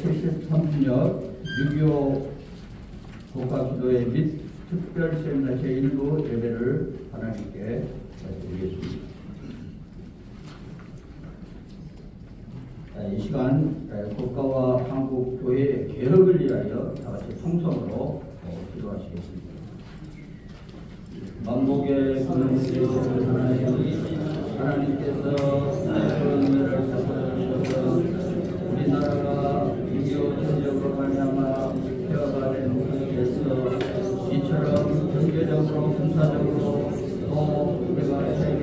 제73년 6.25 국가기도회 및 특별세미나 제1부 예배를 하나님께 드리겠습니다. 이 시간 국가와 한국 교회 개혁을 위하여 다같이 통성으로 기도하시겠습니다. 만복의 그런 세계를 하나님께서 은혜를 베푸셔서 우리나라가 6.25 전쟁으로 말미암아 폐허가 된 것에서 이처럼 경제적으로 군사적으로 또 우리가 세계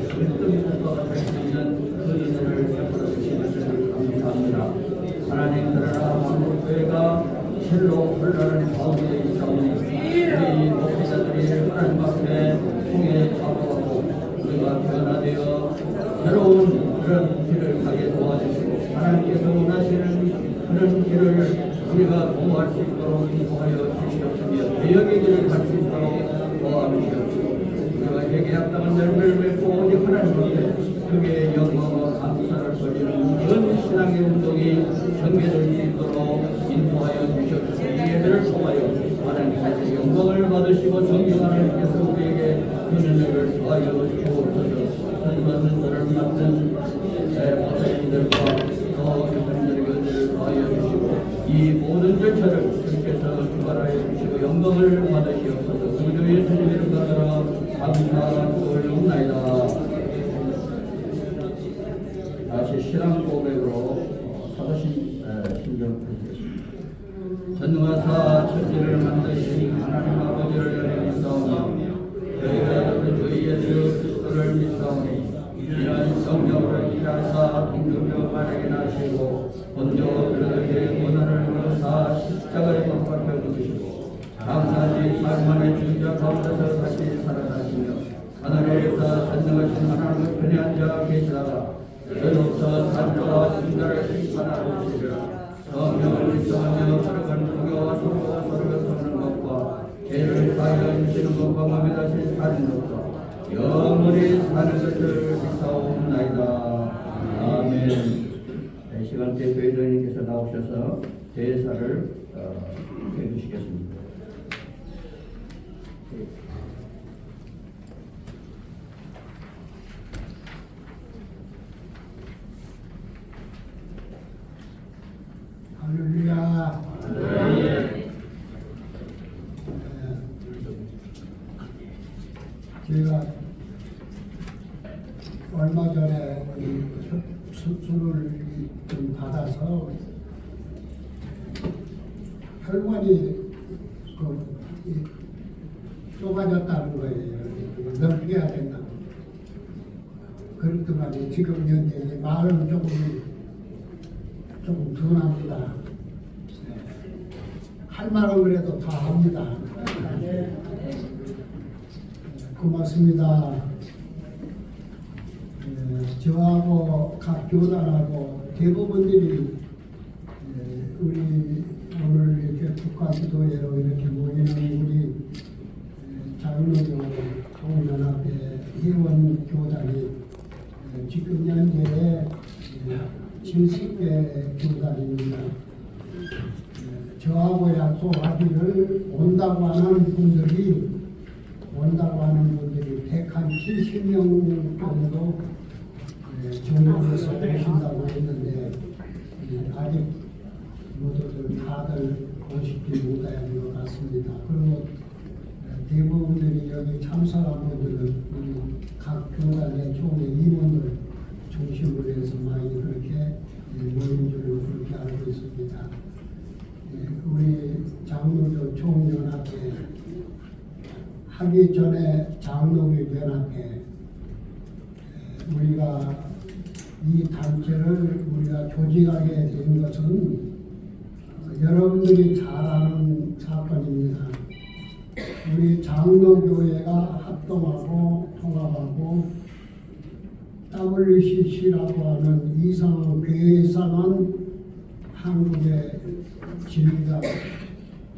1등 국가가 될 수 있는 그 은혜를 베풀어 주신 것을 감사합니다. 하나님, 그러나 한국교회가 실로 혼란하는 가운데 있사오니 우리 목회자들이 하나님 앞에 통해 작업하고 우리가 변화되어 새로운 그런 길을 가게 도와주시고 하나님께서 원하시는 그런 길을 우리가 도모할 수 있도록 인도하여 주시옵시며 개혁의 길을 갈 수 있도록 도와주시옵시고 우리가 회개합당한 열매를 맺고 오직 하나님 앞에 그의 영광과 감사를 돌리는 그런 신앙의 운동이 전개될 수 있도록 인도하여 주시옵시고 이 예배를 통하여 하나님께서 영광을 받으시고 존경하나님께서 우리에게 은혜를 더하여 주옵소서. 선거들을 맡은 목사님들과 또 교사님들에게 은혜를 더하여 주시고 이 모든 절차를 주께서 주관하여 주시고 영광을 받으시옵소서. 구주의 주님 이름 받들어 감사하고 올리옵나이다. 다시 신앙 고백으로 사도신 신경 드리겠습니다. 전능하사 천지를 만드신 하나님 아버지를 믿사오니 저희가 주 예수 그리스도를 믿사오니 이런 성령으로 일하사 동정녀 마리아에게 나시고 본조 빌라도에게 고난을 받으사 십자가에 못 박혀 죽으시고 장사지 말만의 주자 가운데서 다시 살아나시며 하늘에서 전능하신 하나님의 편에 앉아 계시다가 여기서 산자와 중자를 심판하러 오시리라. 성령을 믿사오며 들어간 부교와 소교와 소리가 서는 것과 죄를 사하여 주시는 것과 몸에 다시 사는 것과 영원히 사는 것을 믿사옵나이다. 아멘. 이 시간 때 교회장님께서 나오셔서 제사를 해주시겠습니다. 수술을 좀 받아서 혈관이 좁아졌다는 거예요. 넓게 해야 된다고. 그렇더만 지금 현재 말은 조금 둔합니다. 네. 할 말은 그래도 다 합니다. 고맙습니다. 저하고 각 교단하고 대부분들이 우리 오늘 이렇게 북한수도회로 이렇게 모이는 우리 장로교 통연합회 회원 교단이 지금 현재 70개 교단입니다. 저하고 약속하기를 온다고 하는 분들이 170명 정도 전국에서 오신다고 했는데 아직 모두들 다들 오시지 못하는 것 같습니다. 그리고 대부분들이 여기 참석한 분들은 각 교단의 총회 임원들 중심으로 해서 많이 그렇게 모인 줄로 그렇게 알고 있습니다. 우리 장로교 총연합회 하기 전에 장로교 연합회 우리가 이 단체를 우리가 조직하게 된 것은 여러분들이 잘 아는 사건입니다. 우리 장로교회가 합동하고 통합하고 WCC라고 하는 이상은 괴상한 한국의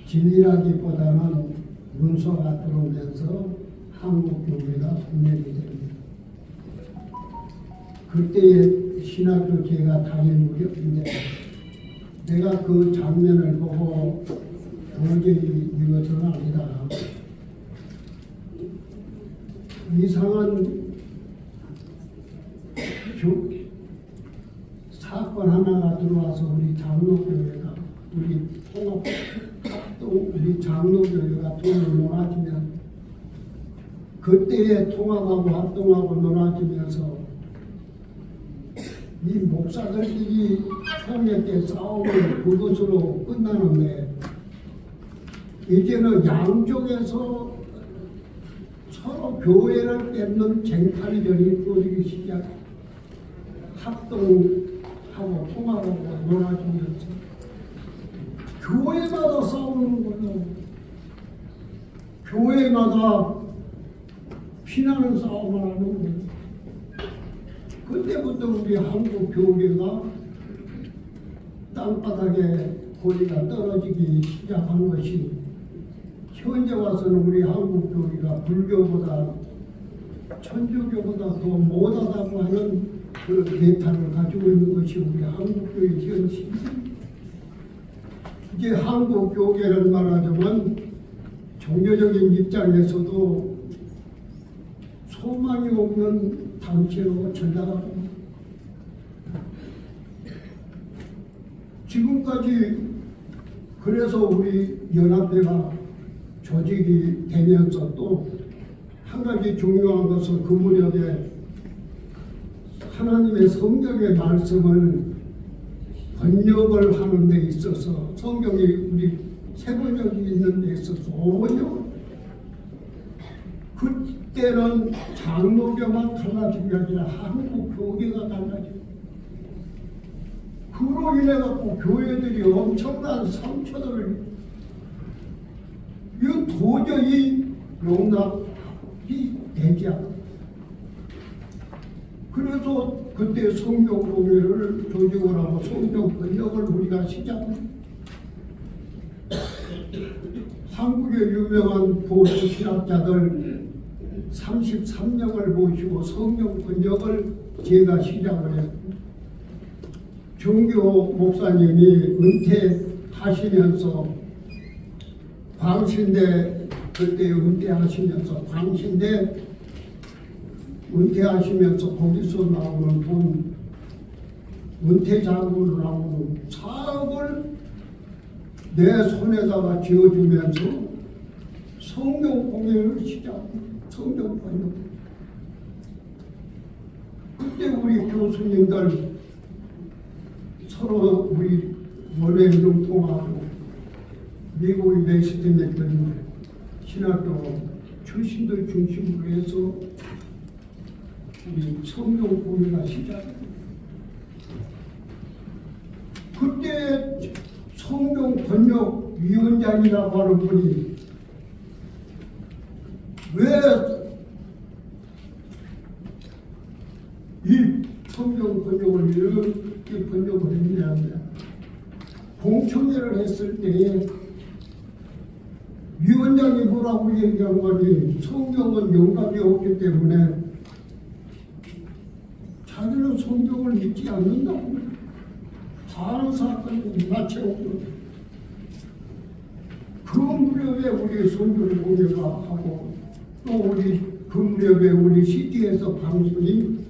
진리라기보다는 문서가 들어오면서 한국교회가 분열이 됩니다. 그때의 신학교 제가 다닐 무렵인데 내가 그 장면을 보고 도저히 이것은 아니다. 이상한 사건 하나가 들어와서 우리 장로교회가 우리 통합합동 우리 장로교회가 돈을 놀아주면 그때에 통합하고 합동하고 놀아주면서 이 목사들끼리 총회 때 싸움을 그것으로 끝나는데 이제는 양쪽에서 서로 교회를 뺏는 쟁탈전이 벌이기 시작 합동하고 통합하고 놀아주면서 교회마다 싸우는 거예요. 교회마다 피나는 싸움을 하는 거예요. 그때부터 우리 한국 교회가 땅바닥에 고리가 떨어지기 시작한 것이 현재 와서는 우리 한국 교회가 불교보다 천주교보다 더 못하다고 하는 그 대타를 가지고 있는 것이 우리 한국 교회 현실입니다. 이제 한국 교회를 말하자면 종교적인 입장에서도 소망이 없는 단체로 전락하고 지금까지 그래서 우리 연합회가 조직이 되면서 또 한 가지 중요한 것은 그 무렵에 하나님의 성경의 말씀을 번역을 하는 데 있어서 성경이 우리 세 번역이 있는 데 있어서 5번역 그때는 장로교만 달라진 게 아니라 한국 교계가 달라지고 그로 인해 갖고 교회들이 엄청난 상처들을 이거 도저히 용납이 되지 않아. 그래서 그때 성경 공회를 조직을 하고 성경 번역을 우리가 시작합니다. 한국의 유명한 보수 신학자들 33명을 모시고 성경 번역을 제가 시작을 했습니다. 정교 목사님이 은퇴하시면서 광신대 그때 은퇴하시면서 광신대 은퇴하시면서 거기서 나오는 돈 은퇴 자금으로 나오는 사업을 내 손에다가 쥐어주면서 성경 공연을 시작합니다. 성경 번역. 그때 우리 교수님들 서로 우리 원외운동 통하고 미국의 메시드했던 신학교 출신들 중심으로 해서 우리 성경 공유가 시작됩니다. 그때 성경 번역 위원장이라고 하는 분이 왜 이 성경 번역을 이렇게 번역을 했냐면 공청회를 했을 때에 위원장이 뭐라고 얘기한 거니 성경은 영감이 없기 때문에 자기는 성경을 믿지 않는다고 다른 사건이 맞춰오고 그 무렵에 우리 성경 공유가 하고 또 우리 그 무렵에 우리 시티에서 방송이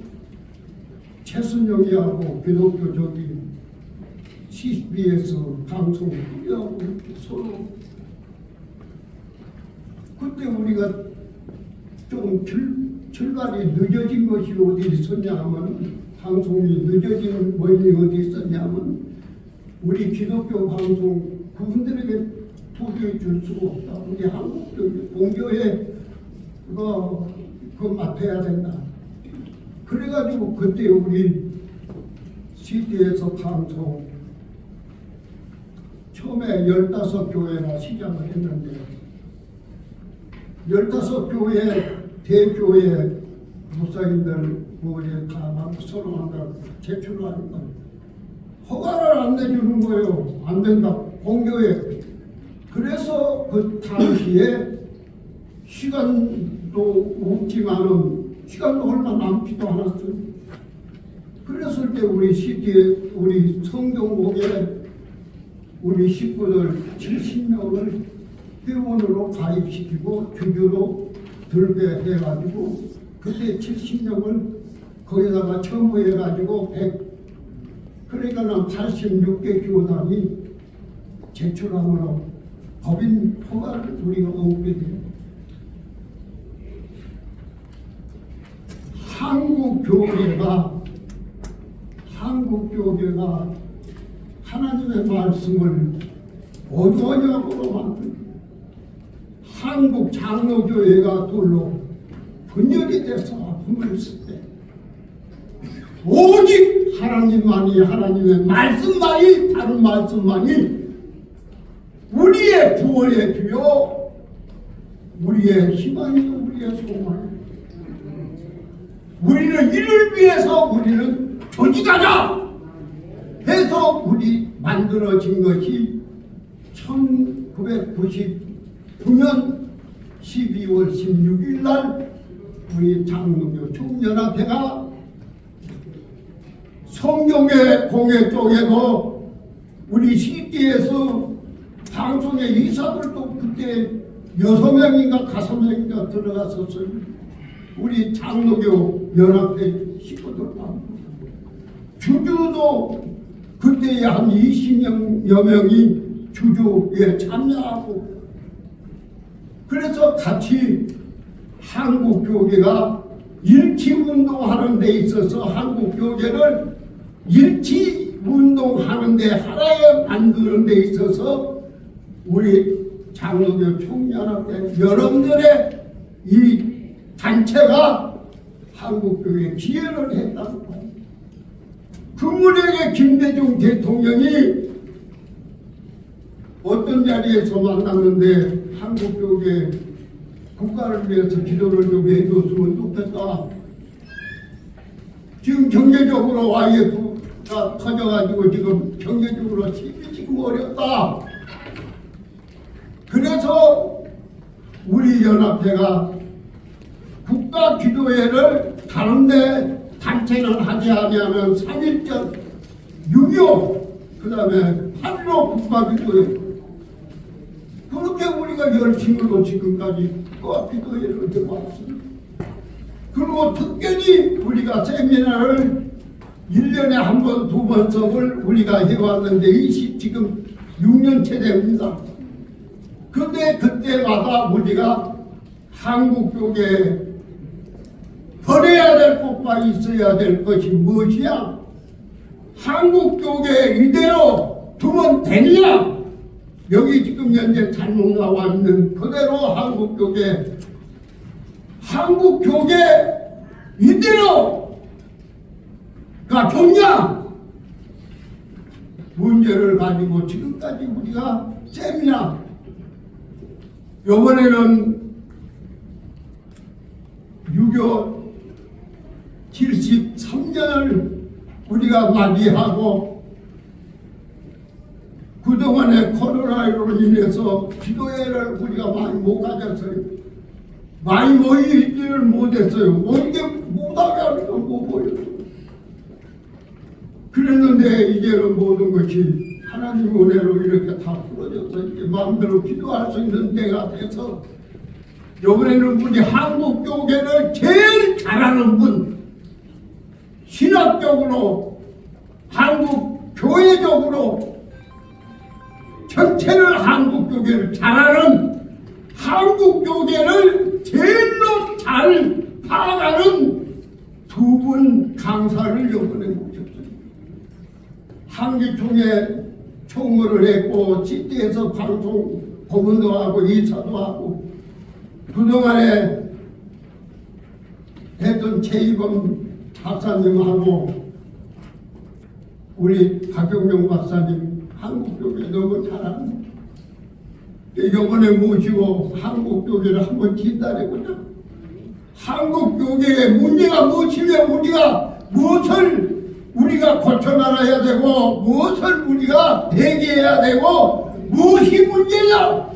최순영이하고 기독교적인 CBS 방송 하고 서로 그때 우리가 좀 출발이 늦어진 것이 어디 있었냐면 방송이 늦어지는 원인이 어디 있었냐면 우리 기독교 방송 그분들에게 도저히 줄 수가 없다. 우리 한국 공교회 그거 맡아야 된다. 그래가지고 그때 우리 시티에서 방송 처음에 15교회나 시작을 했는데 15교회 대교회 목사님들 다 서로 한다고 제출을 하니까 허가를 안 내주는 거예요. 안 된다. 공교회. 그래서 그 당시에 시간도 없지만은 시간도 얼마 남지도 않았어요. 그랬을 때 우리 시티에 우리 성경목에 우리 식구들 70명을 회원으로 가입시키고 주주로 들게 해가지고 그때 70명을 거기다가 첨부해가지고 100 그러니까는 86개 교단이 제출함으로 법인 허가를 우리가 얻게 돼요. 한국교회가 하나님의 말씀을 어조언역으로 만든 한국 장로교회가 둘로 분열이 돼서 아픔을 했을 때 오직 하나님의 말씀만이 다른 말씀만이 우리의 구원의 주요 우리의 희망이요 우리의 소망이요 우리는 이를 위해서 우리는 조직하자 해서 우리 만들어진 것이 1999년 12월 16일 날 우리 장로교 총연합회가 성경의 공회 쪽에도 우리 시티에서 방송에 이사들도 그때 6명인가 5명인가 들어갔었어요. 우리 장로교 연합회 식구들만 주주도 그때 한 20여 명이 주주에 참여하고 그래서 같이 한국교계가 일치운동하는 데 있어서 한국교계를 일치운동하는 데 하나에 만드는 데 있어서 우리 장로교 총연합회 여러분들의 이 단체가 한국교회에 기여를 했다고 봐요. 그 무렵에 김대중 대통령이 어떤 자리에서 만났는데 한국교회 국가를 위해서 기도를 좀 해줬으면 좋겠다. 지금 경제적으로 IMF가 터져가지고 지금 경제적으로 지금 어렵다. 그래서 우리 연합회가 국가 기도회를 다른데 단체는 하지 아니하면 3.1절 6.25 그 다음에 8.15 국가 기도회 그렇게 우리가 열심으로 지금까지 국가 기도회를 해왔습니다. 그리고 특별히 우리가 세미나를 1년에 한 번, 2번씩을 우리가 해왔는데 지금 6년째 됩니다. 근데 그때마다 우리가 한국교계에 버려야 될 것과 있어야 될 것이 무엇이야? 한국교계 이대로 두면 되느냐? 여기 지금 현재 잘못 나와 있는 그대로 한국교계 이대로가 좋냐? 문제를 가지고 지금까지 우리가 세미나 이번에는 6.25 73년을 우리가 맞이하고 그동안에 코로나로 인해서 기도회를 우리가 많이 못 가졌어요. 많이 모이지를 못했어요. 오히려 못하게 하는 건 못 모여요. 그랬는데 이제는 모든 것이 하나님 은혜로 이렇게 다 풀어져서 이제 마음대로 기도할 수 있는 때가 돼서 이번에는 우리 한국교계를 제일 잘하는 분, 신학적으로 한국교회적으로 전체를 한국교계를 잘하는 한국교계를 제일로 잘 파악하는 두 분 강사를 이번에 모셨습니다. 한기총회 총무를 했고 집대에서 방송 고문도 하고 이사도 하고 그동안에 했던 최이범 박사님하고 우리 박경명 박사님 한국교계 너무 잘합니다. 이번에 모시고 한국교계를 한번 진단해보자. 한국교계의 문제가 무엇이며 무엇을 우리가 고쳐나가야 되고 무엇을 우리가 대기해야 되고 무엇이 문제냐?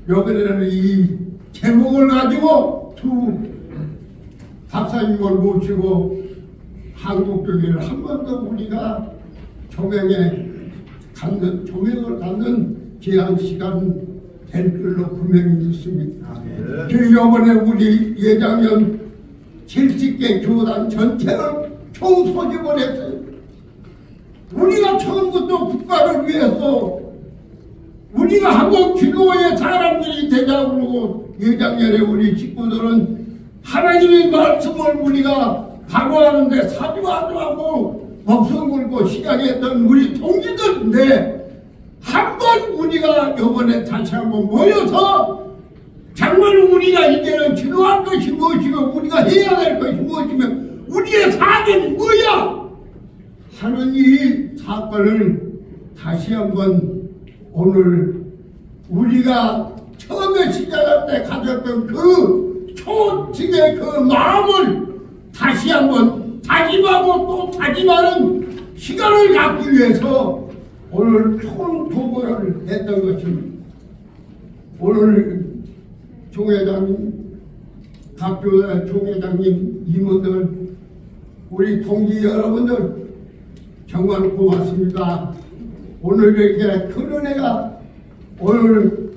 이번에는 이 제목을 가지고 두 박사님을 모시고 한국교계를 한 번 더 우리가 조명을 갖는 귀한 시간 될 줄로 분명히 믿습니다. 이번에 우리 예장년 70개 교단 전체를 총소집을 했어요. 우리가 처음부터 국가를 위해서 우리가 한국 기도의 사람들이 되자고 그러고 예장년에 우리 식구들은 하나님의 말씀을 우리가 각오하는데 사주하도 하고 목숨 걸고 시작했던 우리 동지들인데 한번 우리가 이번에 다시 한번 모여서 정말 우리가 이제는 기도할 것이 무엇이고 우리가 해야 될 것이 무엇이며 우리의 사정이 뭐야 하는 이 사건을 다시 한번 오늘 우리가 처음에 시작할 때 가졌던 그 초직의 그 마음을 다시 한번 다짐하고 또 다짐하는 시간을 갖기 위해서 오늘 총토론을 했던 것입니다. 오늘 총회장님, 각 교회 총회장님, 임원들, 우리 동지 여러분들 정말 고맙습니다. 오늘 이렇게 큰 은혜가 오늘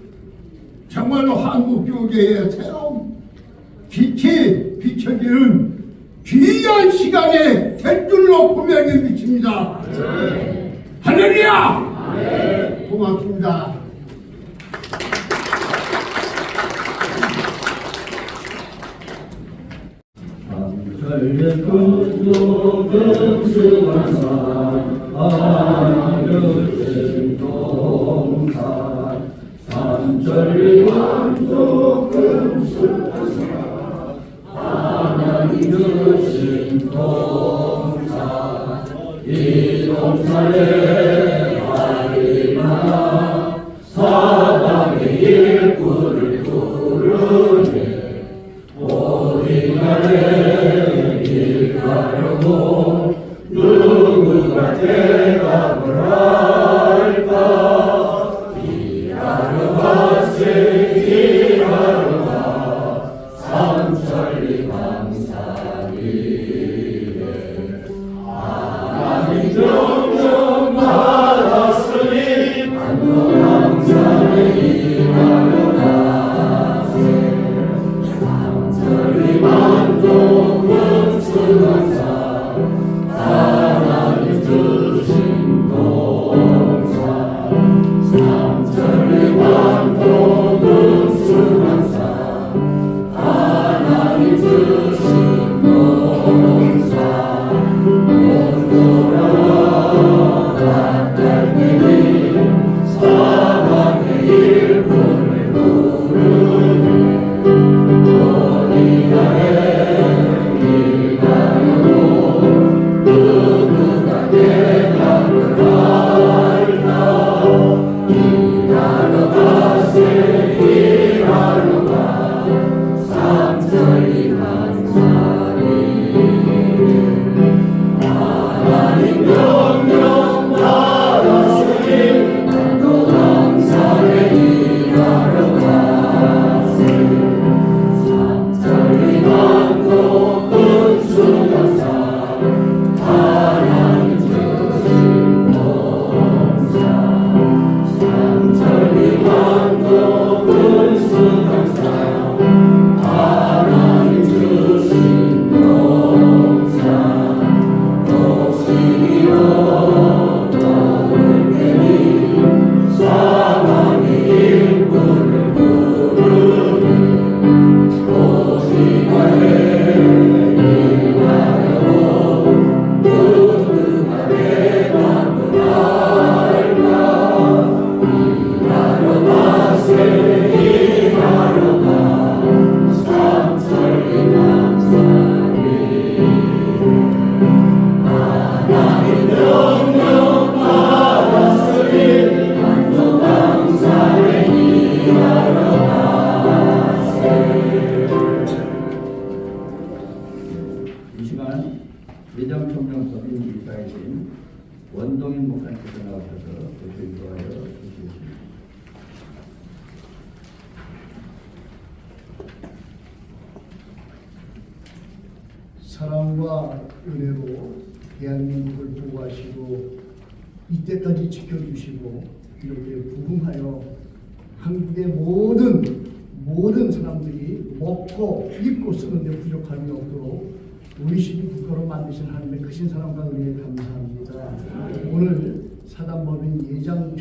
정말로 한국교계의 새로운 빛이 비춰지는 귀한 시간에 될 줄로 분명히 믿습니다. 할렐루야! 고맙습니다. 절대군도 금수원사 하늘신 동사 삼천리왕도 금수원사 하나님 주신 동사 이 동사에 하리나 사방의 일꾼을 부르네 어디가래 일가려고 누구가 대답을 할까 일하러 갔세 일하러 가 삼천리 강사리에 하나님 정령 받았으니 만도 강사를 일하러 가세 삼천리 만도 금수강사 하나님 주신 도 이 시간 예정청명법인 이사이신 원동인 목사님께서 나오셔서 교수 인도하여 주시겠습니다. 사랑과 은혜로 대한민국을 보호하시고 이때까지 지켜주시고 이렇게 부흥하여 한국의 모든 사람들이 먹고 입고 쓰는 데 부족함이 없도록 우리 시기 국가로 만드신 하나님의 크신 사랑과 은혜에 감사합니다. 오늘 사단법인 예장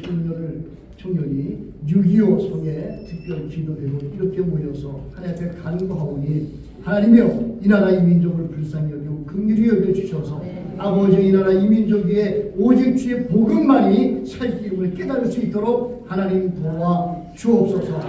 청년이 6.25 성에 특별 기도회로 이렇게 모여서 하나님 앞에 간구하오니 하나님이여 이 나라 이 민족을 불쌍히 여기고 긍휼히 여겨주셔서 아버지 이 나라 이 민족 위에 오직 주의 복음만이 살 길임을 깨달을 수 있도록 하나님 도와 주옵소서.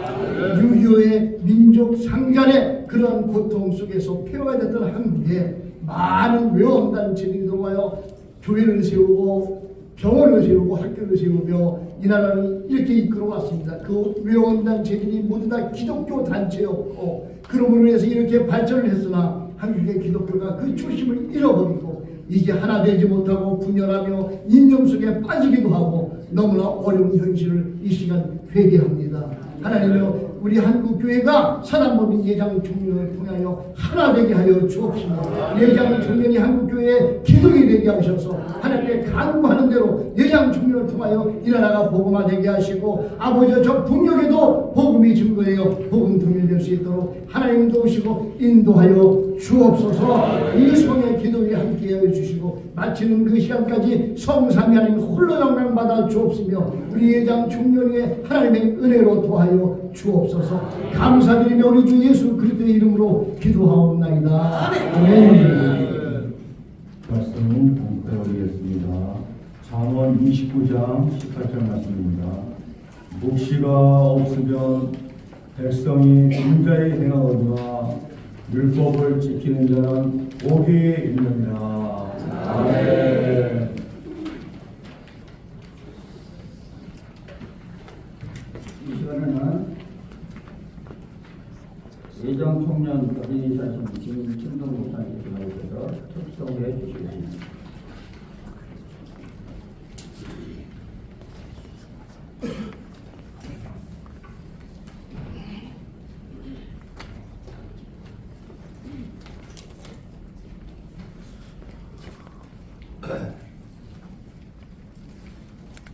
6.25의 민족 상잔의 그러한 고통 속에서 폐허됐던 한국에 많은 외원단체들이 들어와요. 교회를 세우고 병원을 세우고 학교를 세우며 이 나라를 이렇게 이끌어왔습니다. 그 외원단체들이 모두 다 기독교 단체였고 그러므로 인해서 이렇게 발전을 했으나 한국의 기독교가 그 초심을 잃어버리고 이제 하나 되지 못하고 분열하며 인념 속에 빠지기도 하고 너무나 어려운 현실을 이 시간 회개합니다. 하나님이여 우리 한국교회가 사단법인 예장총련을 통하여 하나 되게 하여 주옵시고 예장총련이 한국교회의 기둥이 되게 하셔서 하나님께 간구하는 대로 예장총련을 통하여 이 나라가 복음화되게 하시고 아버지 저 북녘에도 복음이 증거되어 복음 통일될 수 있도록 하나님 도우시고 인도하여 주옵소서. 이 성의 기도에 함께하여 주시고 마치는 그 시간까지 성삼위 하나님 홀로 영광 받아 주옵시며 우리 예장총련의 하나님의 은혜로 도하여 주옵소서. 감사드리며 우리 주 예수 그리스도의 이름으로 기도하옵나이다. 아멘. 말씀은 봉독하겠습니다. 잠언 29장 18절 말씀입니다. 묵시가 없으면 백성이 인자에 행하거니와 율법을 지키는 자는 복이 있느니라. 아멘. 이 시간에는 예정청년 법인이사신 김춘동 목사님께서 나오셔서 특성해 주시겠습니다.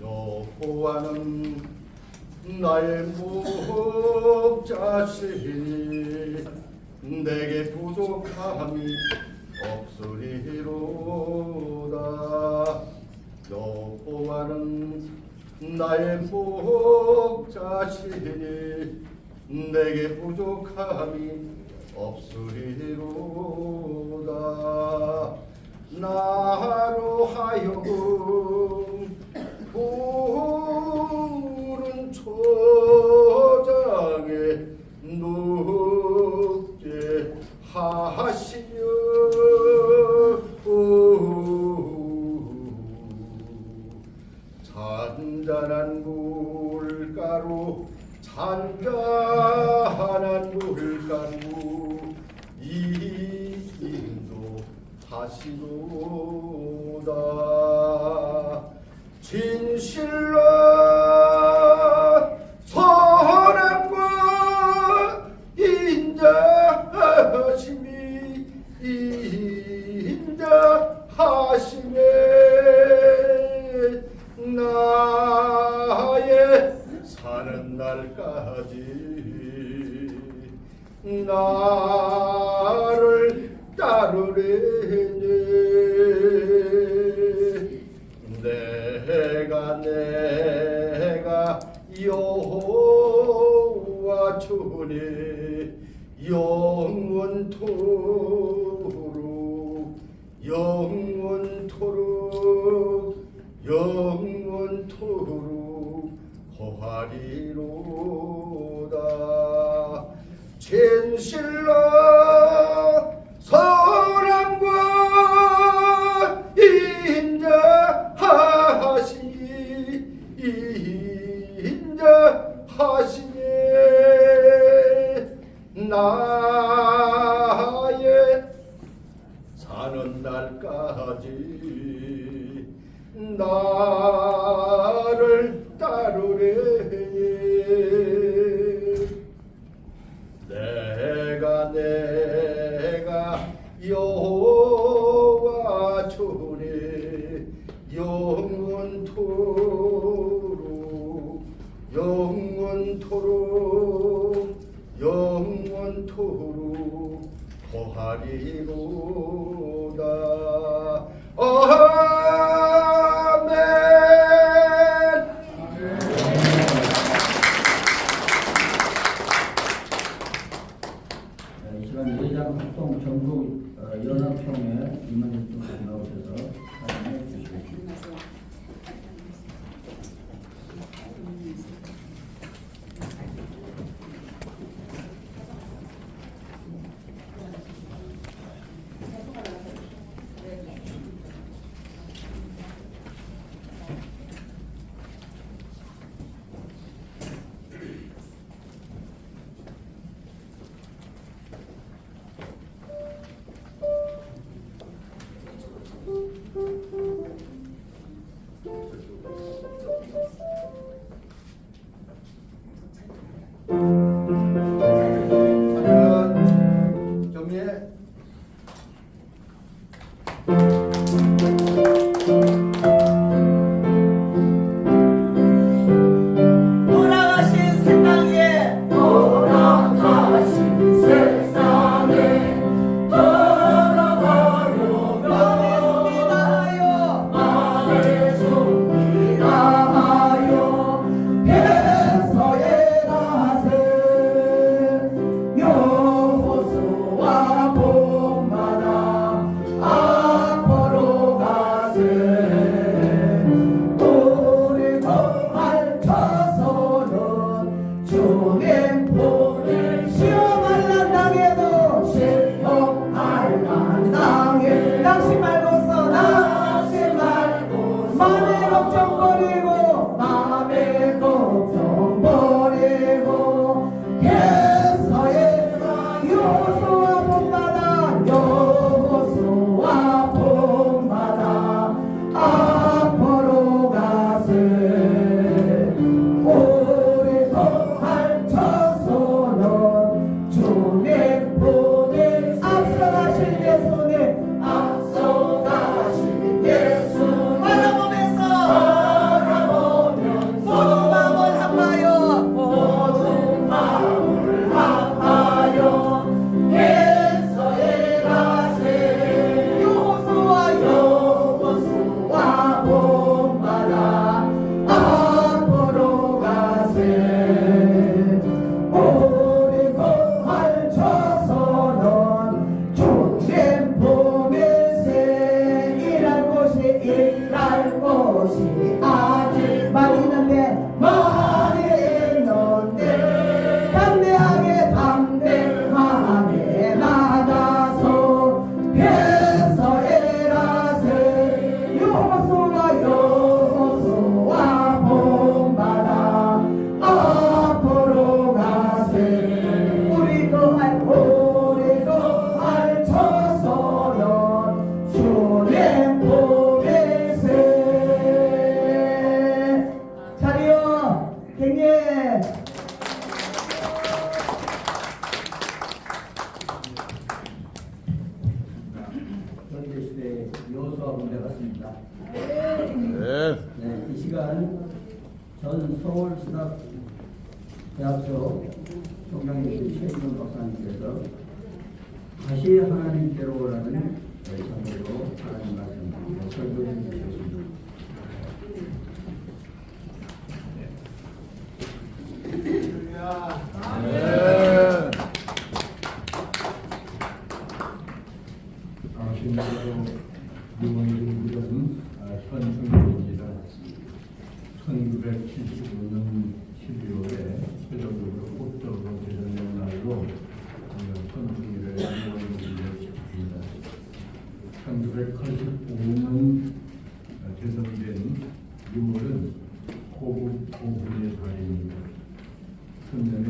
여호와는 나의 목자시니 내게 부족함이 없으리로다. 여호와는 나의 목자시니 내게 부족함이 없으리로다. 나로 하여금 푸른 초장에 눕게 하시며 잔잔한 물가로 하시도다. 진실로 선함과 인자하심이 인자하심에 나의 사는 날까지 나를 따르래니 내가 여호와 주니 영원토록 거하리로다. 진실로 선함과 인자하심이 나를 따르래. 내가 여호와 주의 영원토록 거하리로다. 아멘. 이 시간 예장 합동 전국 연합총회 임원님 좀 나오셔서 말씀해 주시겠습니다. 정리해. 돌아가신 세상에 돌아가신 세상에 돌아가려 만에 숨기다하여 배서에 가세 여호수아 본받아 앞으로 가세 우리 정말 쳐서는 주님 보낼 시험할 당에도 시험할 당에 낚시 말고서 맘의 걱정 버리고 맘의 걱정 버리고 예서의 여호수아 본받아 여호수아 본받아 앞으로 가세 우리 정말 쳐서는 주님 보내 앞서가신 예수님 앞서가신 예수 바라보면서 모든 마음을 합하여 예서에 가세 여호수아 본받아 앞으로 가세 우리 공할 쳐서는 주님 보내세 일할 곳이 아직 많이 있는데 담대하게 나가서 배서에 가세 여호수아 본받아 앞으로 가세 우리 거할 쳐서는 주님 보내세 자리요 갱예 현재 시대의 여호수아 군대 같습니다. 네. 네, 이 시간 전 서울신학대학교 총장님 최인근 박사님께서 다시 하나님께로라는 제목으로 하나님 말씀 설교해 주시겠습니다. 네. 당신으로 유명해진 이것은 현승입니다. 1975년 12월에 최종적으로 법적으로 개정된 날로 현승일을 유명해집니다. 1985년 개정된 6월은 호국 보훈의 달입니다. 천년의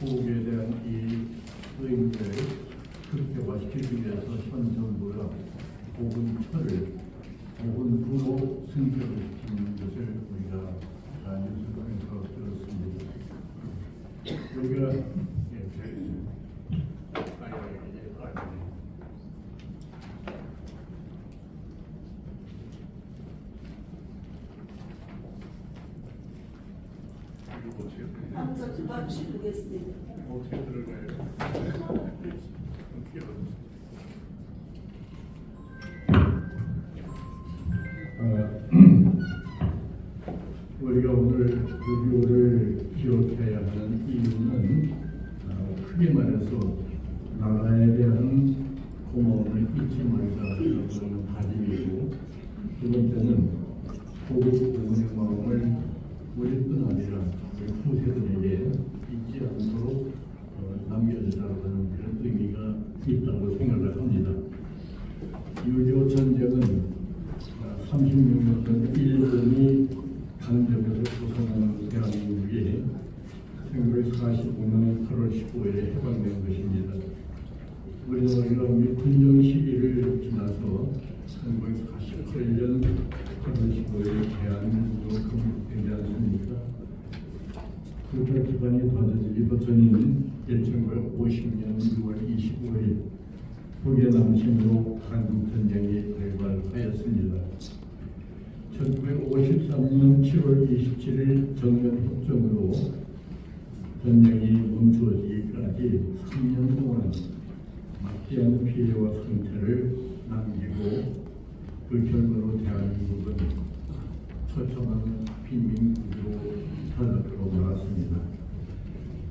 호국에 대한 이 의무를 극대화시키기 위해서 현 정부가 보훈처를 보훈부로 승격을 시키는 것을 우리가 뉴스를 통해서 들었습니다. 우리가 어떻게 들어가요? 우리가 오늘 6.25를 기억해야 하는 이유는 크게 말해서 나라에 대한 고마움을 잊지 말자라는 다짐이고, 두 번째는 고국 부모의 마음을 우리뿐 아니라 우리 후세들에게 잊지 않도록 남겨주자는 그런 의미가 있다고 생각을 합니다. 6.25 전쟁은 36년 전 일본이 강점에서 조선한 대한민국이 1945년 8월 15일에 해방된 것입니다. 우리나라가 군정 시기를 지나서 1948년 8월 15일에 대한민국으로 건국되지 않습니까? 국가 기반이 다져지기도 전인 1950년 6월 25일 북의 남침으로 한국전쟁이 발발하였습니다. 1953년 7월 27일 정면협정으로 전쟁이 멈추어지기까지 3년 동안 막대한 피해와 상처를 남기고, 그 결과로 대한민국은 처참한 빈민국으로 탈락하고 말았습니다.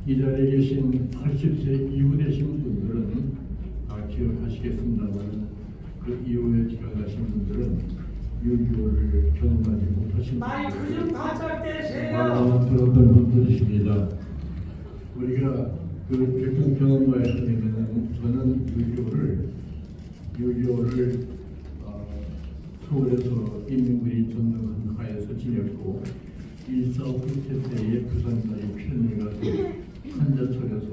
이 자리에 계신 80세 이후 되신 분들은 다 기억하시겠습니다만, 그 이후에 지나가신 분들은 6.25를 경험하지 못하신 마이크 좀 바짝 대세요. 들었던 분들이십니다. 우리가 그 백성 경험과에 하려면 저는 6.25를 서울에서 인민군이 전등한 하에서 지냈고, 1.4 후퇴 때에 부산까지 피난을 가서 한자철에서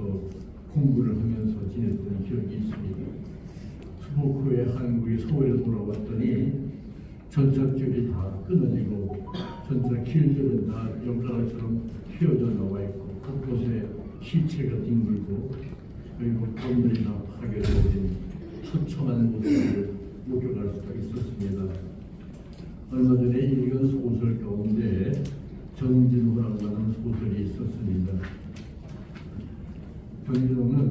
공부를 하면서 지냈던 기억이 있습니다. 수복 후에 한국이 서울에 돌아왔더니 전차줄이 다 끊어지고 전차 길들은 다 엿가락처럼 휘어져 나와 있고, 곳곳에 시체가 뒹굴고, 그리고 건물이 다 파괴되어진 처참한 모습을 목격할 수가 있었습니다. 얼마 전에 읽은 소설 가운데 정진호라고 하는 소설이 있었습니다. 정진호는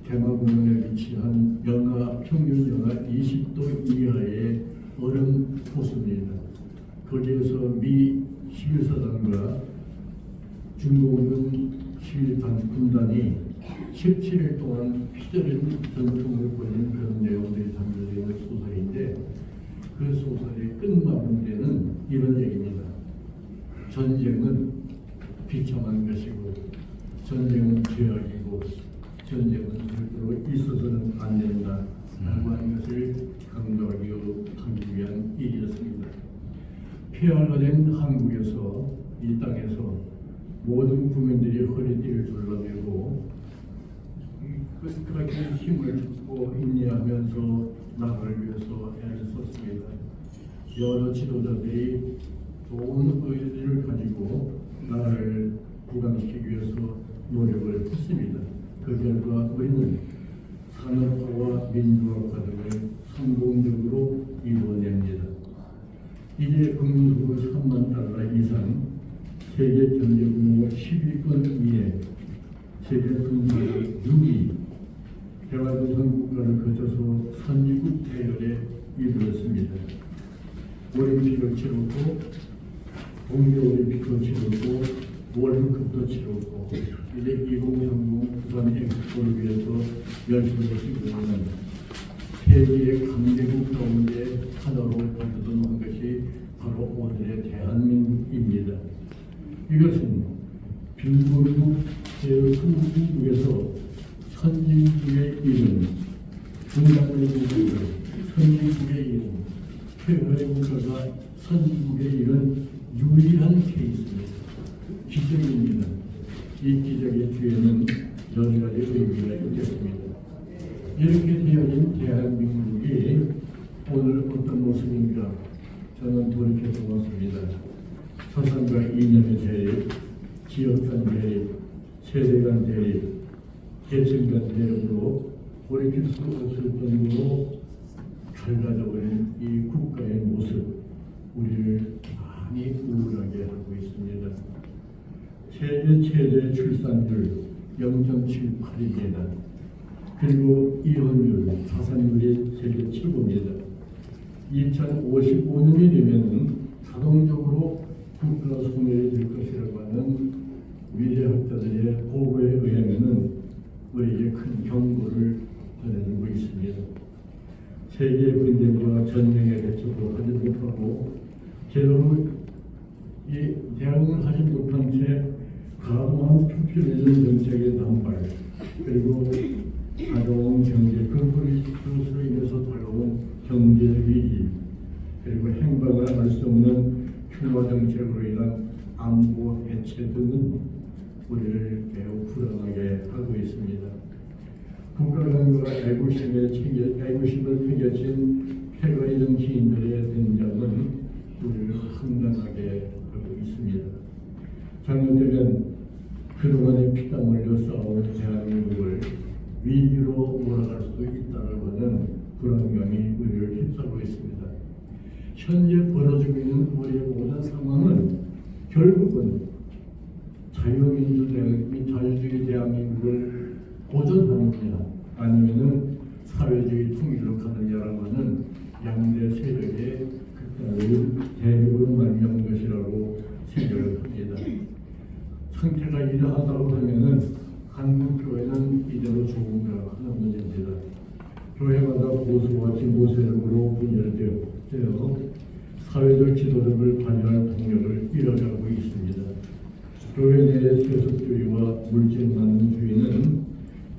대마공원에 위치한 평균 영하 20도 이하의 얼음 호수입니다. 거기에서 미 11사단과 중공군 11군단이 17일 동안 피저린 전투를 벌인 그런 내용들이 담겨져 있는 소설인데, 그 소설의 끝마무리는 이런 얘기입니다. 전쟁은 비참한 것이고, 전쟁은 죄악이고, 전쟁은 절대로 있어서는 안 된다 라고 하는 것을 강조하기 위한 일이었습니다. 폐허가 된 한국에서, 이 땅에서 모든 국민들이 허리띠를 둘러매고 끝까지 힘을 쏟고 인내하면서 나라를 위해서 애를 썼습니다. 여러 지도자들이 좋은 의지를 가지고 나라를 구강시키기 위해서 노력을 했습니다. 그 결과 우리는 산업화와 민주화 과정을 성공적으로 이루어냅니다. 이제 국민소득 3만 달러 이상, 세계 경제 규모 10위권 이내, 세계 분수의 6위, 개발도상 국가를 거쳐서 선진국 대열에 이르렀습니다. 올림픽을 치렀고, 동계올림픽도 치렀고, 월드컵도 치렀고, 이제 2030 부산 엑스포를 위해서 열심히 뛰고있는 세계의 강대국 가운데 하나로 거듭난 것이 바로 오늘의 대한민국입니다. 이것은 빈곤국 제3국에서 선진국에 이른 중간의 국가가 선진국에 이른 최고의 국가가 선진국에 이른 유일한 케이스입니다. 기적입니다. 이 기적의 뒤에는 여러 가지 의미가 있겠습니다. 이렇게 되어진 대한민국이 오늘 어떤 모습인가? 저는 돌이켜서 봤습니다. 사상과 이념의 대립, 지역 간 대립, 세대 간 대립, 계층 간 대립으로 돌이킬 수 없을 정도로 갈라져버린 이 국가의 모습, 우리를 많이 우울하게 하고 있습니다. 세계 최대 출산율 0.78입니다. 그리고 이혼율, 자산율이 세계 최고입니다. 2055년이 되면 자동적으로 국가 소멸이 될 것이라고 하는 미래학자들의 보고에 의하면 우리에게 큰 경고를 전해주고 있습니다. 세계 분쟁과 전쟁에 대처도 하지 못하고 제대로 이 대응을 하지 못한 채 과도한 표피를 정책의 단발, 그리고 가져온 경제 그것으로 인해서 다가온 경제 위기, 그리고 행방을 알 수 없는 평화 정책으로 인한 안보 해체 등은 우리를 매우 불안하게 하고 있습니다. 국가관과 애국심을 챙겨진 패거리 정치인들의 등장은 우리를 황당하게 하고 있습니다. 잘못되면 그동안의 피땀 흘려 싸운 대한민국을 위기로 몰아갈 수도 있다는 것은 불안감이 우리를 휩싸고 있습니다. 현재 벌어지고 있는 우리의 모든 상황은 결국은 자유주의 대한민국을 보존하느냐 아니면은 사회주의 통일로 가느냐라고 하는 양대 세력의 극단을 대립으로 말미암은 것이라고 생각을 합니다. 상태가 이러하다고 하면은 한국 교회는 이대로 좋은가 하는 문제입니다. 교회마다 보수와 진보 세력으로 분열되어 사회적 지도력을 발휘할 동력을 잃어가고 있습니다. 교회 내의 세속주의와 물질만능주의는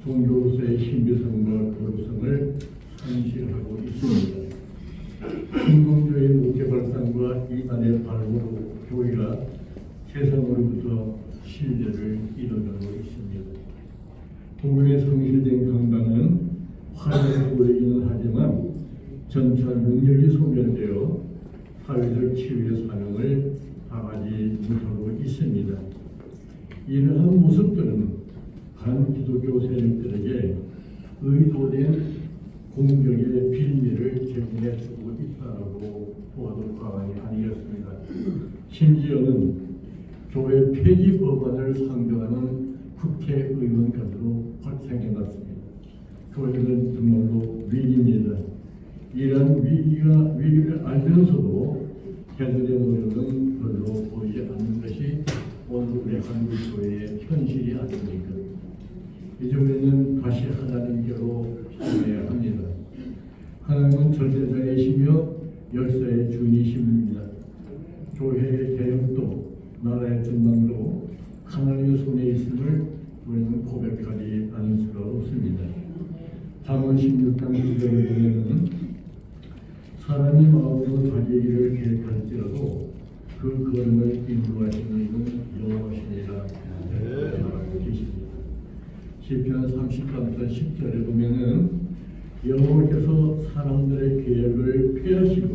종교로서의 신비성과 거룩성을 상실하고 있습니다. 신공주의 목회 발상과 이단의 발굴로 교회가 세상으로부터 신뢰를 잃어가고 있습니다. 복음에 성실된 강단은 화려해 보이기는 하지만 전차 능력이 소멸되어 사회적 치유의 사명을 다하지 못하고 있습니다. 이러한 모습들은 반 기독교 세력들에게 의도된 공격의 빌미를 제공해주고 있다고 보아도 과언이 아니겠습니다. 심지어는 교회 폐지 법안을 상정하는 국회의원까지도 발생해났습니다. 교회는 정말로 위기입니다. 이러한 위기를 알면서도 개선의 노력은 별로 보이지 않는 것이 오늘 우리 한국 교회의 현실이 아닙니까? 이제는 다시 하나님께로 향해야 합니다. 하나님은 절대자이시며 열사의 주인이십니다. 교회의 개혁도 나라의 전망도 하나님의 손에 있음을 우리는 고백하지 않을 수가 없습니다. 잠언 16장 9절에 보면 사람이 마음으로 자기 일을 계획할지라도 그 걸음을 인도하시는 이는 여호와시니라 말하고 계십니다. 시편 33편 10절에 보면은 여호와께서 사람들의 계획을 폐하시고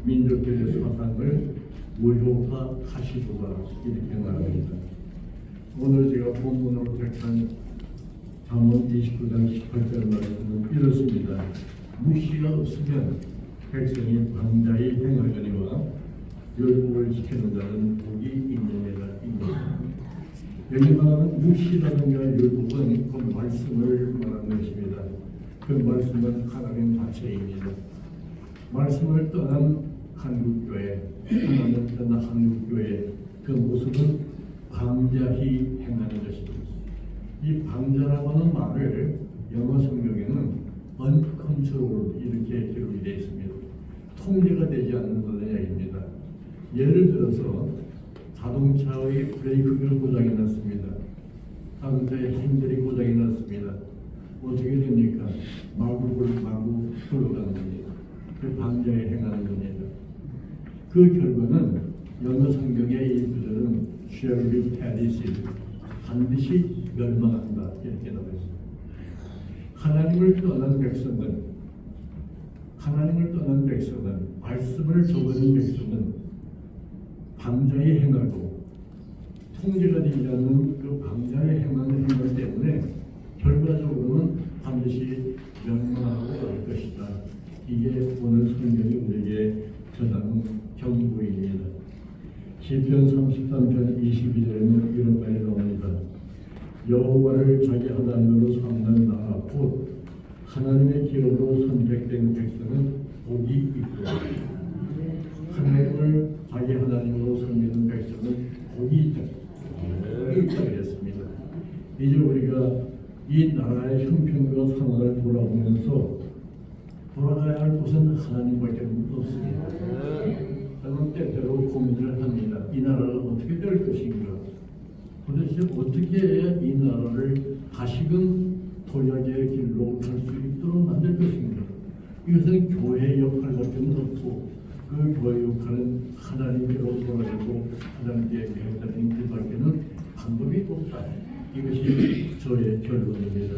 민족들의 사상을 무효화하시도다 이렇게 말합니다. 오늘 제가 본문으로 택한 잠언 29장 18절 말씀은 이렇습니다. 무시가 없으면 백성이 방자히 행하거니와 율법을 지키는 자는 복이 있느니라. 여기 말하는 무시라든가 율법은 그 말씀을 말하는 것입니다. 그 말씀은 하나님 자체입니다. 말씀을 떠난 한국교회, 하나님 떠난 한국교회 그 모습은 방자히 행하는 것입니다. 이 방자라고 하는 말을 영어 성경에는 uncontrolled 이렇게 기록이 되어 있습니다. 통제가 되지 않는 것입니다. 예를 들어서 자동차의 브레이크가 고장이 났습니다. 자동차의 핸들이 고장이 났습니다. 어떻게 됩니까? 마구 돌아가는 겁니다. 그 방자에 행하는 겁니다. 그 결과는 영어 성경의 이 구절은 shall be perished, 반드시 멸망한다 이렇게 나와 있습니다. 하나님을 떠난 백성은 말씀을 적어낸 백성은 방자히 행하고 통제가 되지 않는 그 방자히 행하는 행위 때문에 결과적으로는 반드시 멸망하고 말 것이다. 이게 오늘 성경이 우리에게 전하는 경고입니다. 시편 33편 22절에는 이런 말이 나옵니다. 여호와를 자기 하나님으로 삼는 나라 곧 하나님의 기업으로 선택된 백성은 복이 있고 하나님을 자기 하나님으로 섬기는 백성은 복이 있다. 복이 있다 그랬습니다. 이제 우리가 이 나라의 형편과 상황을 돌아보면서 돌아가야 할 곳은 하나님밖에 없습니다. 저는 때때로 고민을 합니다. 이 나라가 어떻게 될 것인가? 도대체 어떻게 해야 이 나라를 다시금 도약의 길로 갈 수 있도록 만들 것인가? 이것은 교회의 역할밖에 없고 그 교회 역할은 하나님께로 돌아가고 하나님께 계획된 길밖에는 방법이 없다. 이것이 저의 결론입니다.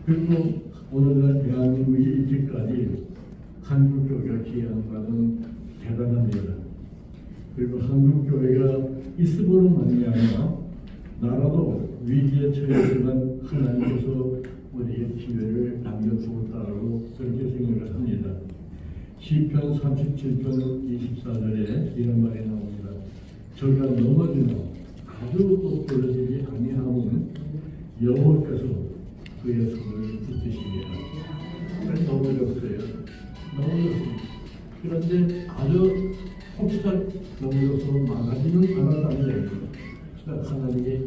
그리고 오늘날 대한민국이 이제까지 한국교회가 기여하는 바는 대단합니다. 그리고 한국교회가 있음으로 말미암아 나라도 위기에 처했지만 하나님께서 우리의 기회를 남겨주었다고 그렇게 생각을 합니다. 시편 37편 24절에 이런 말이 나옵니다. 저가 넘어지나 아주 높아지지 아니하면 여호와께서 그의 손을 붙드시리라. 넘어졌어요. 넘어졌습니다. 그런데 아주 혹시나 넘어져서 망하지는 않았다는 얘기입니다. 하나님이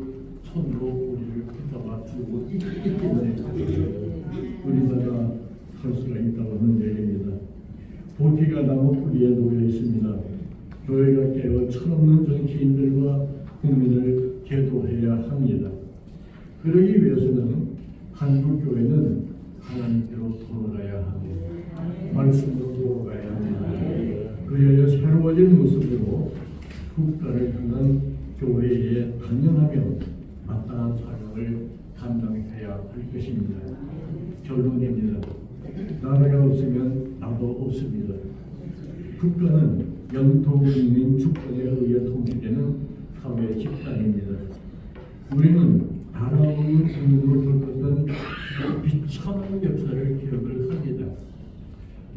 손으로 우리를 붙잡아 주고 있기 때문에 우리나라 설 수가 있다고 하는 얘기입니다. 보기가 나무 뿌리에 놓여 있습니다. 교회가 깨어 철없는 정치인들과 국민을 계도해야 합니다. 그러기 위해서는 한국교회는 하나님께로 돌아가야 합니다. 말씀으로 돌아가야 합니다. 그리하여 새로워진 모습으로 국가를 향한 교회에 단연하며 마땅한 사명을 감당해야 할 것입니다. 결론입니다. 나라가 없으면 나도 없습니다. 국가는 영토 국민 주권에 의해 통치되는 사회 집단입니다. 우리는 나라의 국민으로 겪었던 비참한 역사를 기억을 합니다.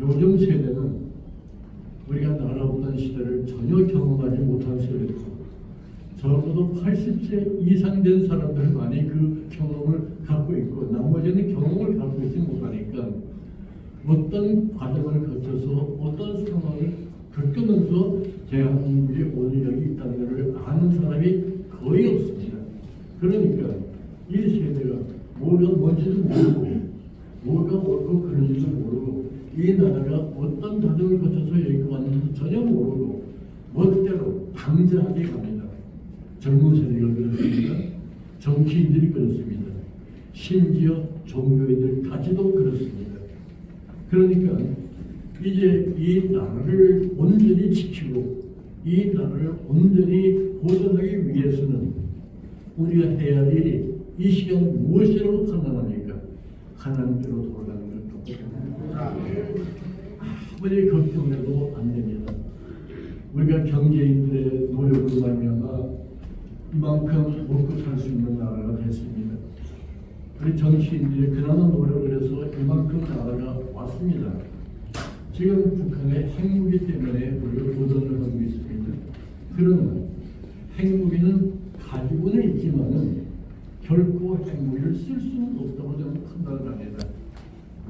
요즘 세대는 우리가 나라 없던 시대를 전혀 경험하지 못한 세대고 적어도 80세 이상 된 사람들만이 그 경험을 갖고 있고 나머지는 경험을 갖고 있지 못하니까 어떤 과정을 거쳐서 어떤 상황을 겪으면서 대한민국이 오늘 여기 있다는 것을 아는 사람이 거의 없습니다. 그러니까 이 세대가 뭐가 뭔지도 모르고 뭐가 옳고 그른지도 모르고 이 나라가 어떤 과정을 거쳐서 여기 왔는지도 전혀 모르고 멋대로 방자하게 갑니다. 젊은 세대가 그렇습니다. 정치인들이 그렇습니다. 심지어 종교인들까지도 그렇습니다. 그러니까 이제 이 나라를 온전히 지키고 이 나라를 온전히 보존하기 위해서는 우리가 해야 할 일이 이 시간 무엇이라고 판단합니까? 하나님께로 돌아가는 것도 아무리 걱정해도 안 됩니다. 우리가 경제인들의 노력으로 말미암아 이만큼 먹고 살 수 있는 나라가 됐습니다. 우리 정치인들이 그나마 노력을 해서 이만큼 나라가 왔습니다. 지금 북한의 핵무기 때문에 우리가 도전을 하고 있습니다. 그러나 핵무기는 가지고는 있지만은 결코 핵무기를 쓸 수는 없다고 저는 판단을 합니다.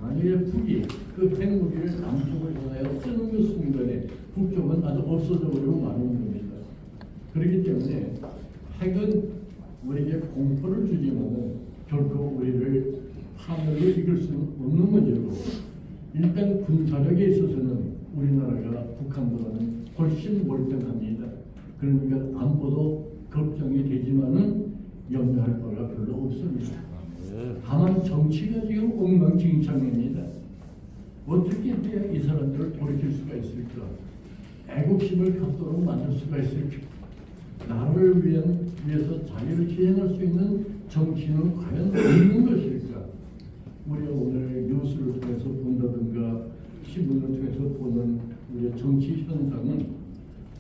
만약에 북이 그 핵무기를 남쪽을 향하여 쓰는 그 순간에 북쪽은 아주 없어져 버리고 마는 겁니다. 그렇기 때문에 핵은 우리에게 공포를 주지만은 결코 우리를 파멸로 이끌 수는 없는 문제고 일단 군사력에 있어서는 우리나라가 북한보다는 훨씬 월등합니다. 그러니까 안보도 걱정이 되지만은 염려할 바가 별로 없습니다. 다만 정치가 지금 엉망진창입니다. 어떻게 해야 이 사람들을 돌이킬 수가 있을까? 애국심을 갖도록 만들 수가 있을까? 나라를 위해서 자기를 지행할 수 있는 정치는 과연 있는 것일까? 우리가 오늘 뉴스를 통해서 본다든가 신문을 통해서 보는 우리의 정치 현상은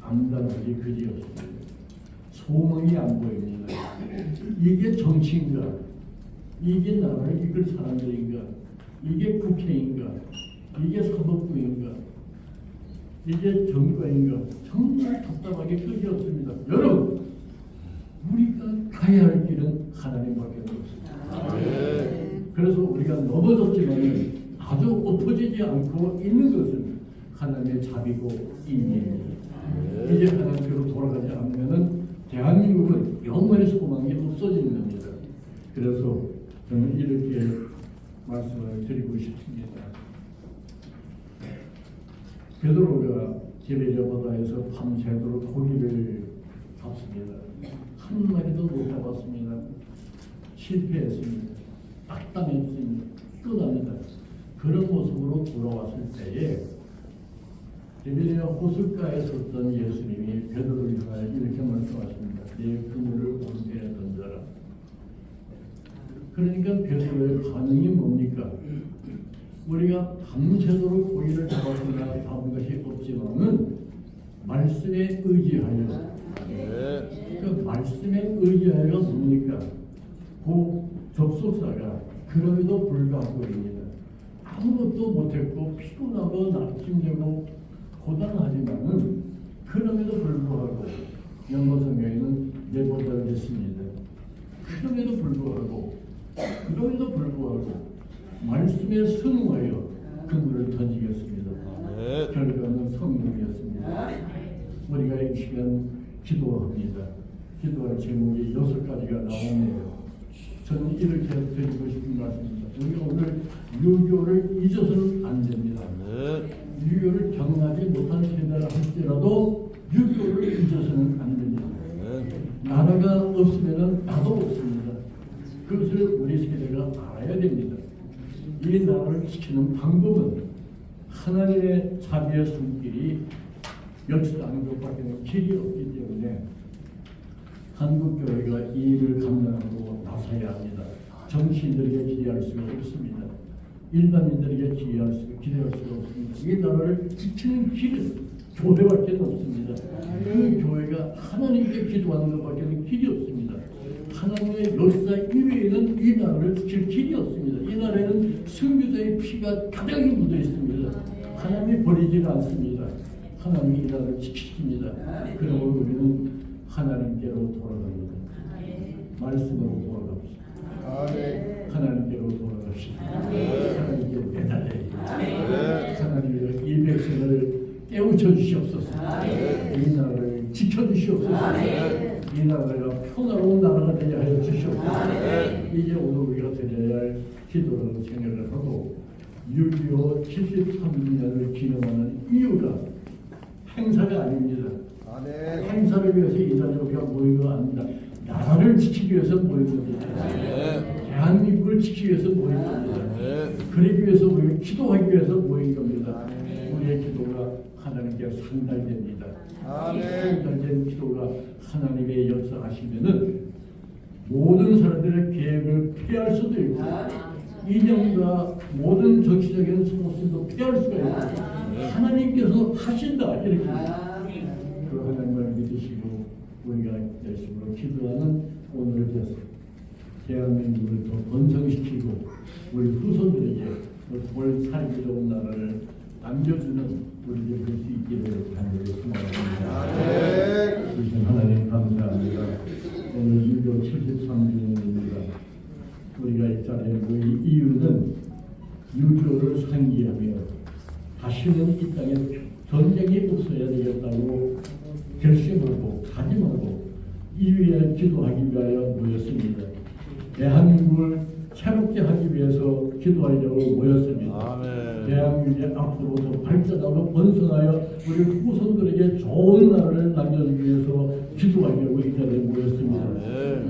암담하게 그지없습니다. 소망이 안 보입니다. 이게 정치인가? 이게 나라를 이끌 사람들인가? 이게 국회인가? 이게 사법부인가? 이게 정부인가? 정말 답답하게 그지없습니다. 여러분, 우리가 가야 할 길은 하나님밖에 없습니다. 그래서 우리가 넘어졌지만 아주 엎어지지 않고 있는 것은 하나님의 자비고 인내입니다. 이제 하나님께로 돌아가지 않으면 대한민국은 영원히 소망이 없어지는 겁니다. 그래서 저는 이렇게 말씀을 드리고 싶습니다. 베드로가 디베리아 바다에서 밤새도록 고기를 잡습니다. 한 마리도 못 잡았습니다. 실패했습니다. 낙담했습니다. 끝납니다. 그런 모습으로 돌아왔을 때에 디베리아 호숫가에 섰던 예수님이 베드로를 향하여 이렇게 말씀하십니다. 내 그물을 오른편에 던져라. 그러니까 베드로의 반응이 뭡니까? 우리가 밤새도록 고기를 잡았으나 잡은 것이 없지만은 말씀에 의지하여 그 말씀에 의지하여가 뭡니까? 그 접속사가 그럼에도 불구하고입니다. 아무것도 못했고 피곤하고 낙심되고 고단하지만은 그럼에도 불구하고 영어 성경에는 내보다 됐습니다. 그럼에도 불구하고 말씀에 순응하여 그물을 던지겠습니다. 결과는 성공이었습니다. 우리가 이 시간 기도합니다. 기도할 제목이 6가지가 나오네요. 저는 이렇게 드리고 싶은 말씀입니다. 우리가 오늘 유교를 잊어서는 안 됩니다. 유교를 경험하지 못한 세대라 할지라도 유교를 잊어서는 안 됩니다. 나라가 없으면 나도 없습니다. 그것을 우리 세대가 알아야 됩니다. 이 나라를 지키는 방법은 하나님의 자비의 손길이 역사하는 것밖에 길이 없기 때문에 한국교회가 이 일을 감당하고 나서야 합니다. 정치인들에게 기대할 수가 없습니다. 일반인들에게 기대할 수가 없습니다. 이 나라를 지키는 길은 교회밖에 없습니다. 그 교회가 하나님께 기도하는 것밖에 길이 없습니다. 하나님의 역사 이외에는 이 나라를 지킬 길이 없습니다. 이 나라에는 선교자의 피가 가득히 묻어 있습니다. 하나님이 버리지 않습니다. 하나님이 이 나라를 지키십니다. 그러므로 우리는 하나님께로 돌아갑니다. 말씀으로 돌아갑시다. 하나님께로 돌아갑시다. 하나님께로 매달려야 하나님께로 이 백성을 깨우쳐 주시옵소서. 이 나라를 지켜주시옵소서. 이 나라가 평화로운 나라가 되게 하여 주시옵소서. 이제 오늘 우리가 드려야 할 기도라고 생각을 하고 6.25 73주년을 기념하는 이유가 행사가 아닙니다. 행사를 위해서 이 자리에 우리가 모인 거 아닙니다. 나라를 지키기 위해서 모인 겁니다. 대한민국을 지키기 위해서 모인 겁니다. 그러기 위해서 우리가 기도하기 위해서 모인 겁니다. 우리의 기도가 하나님께 상달됩니다. 상달된 기도가 하나님의 역사하시면은 모든 사람들의 계획을 피할 수도 있고 이념과 모든 정치적인 소모심도 피할 수가 있고 하나님께서 하신다 이렇게 그 하나님을 믿으시고 우리가 열심으로 기도하는 오늘 되었습니다. 대한민국을 더 번성시키고 우리 후손들에게 볼 살기 좋은 나라를 남겨주는 우리들 볼 수 있기를 간절히 소망합니다. 주신 하나님 감사합니다. 오늘 6.25 73주년입니다. 우리가 이 자리에 모인 이유는 6.25를 상기하며 다시는 이 땅에 전쟁이 없어야 되겠다고 결심하고 다짐하고 이 위에 기도하기 위하여 모였습니다. 대한민국을 새롭게 하기 위해서 기도하려고 모였습니다. 대한민국이 앞으로 더 발전하고 번성하여 우리 후손들에게 좋은 나라를 남겨주기 위해서 기도하려고 이 자리에 모였습니다.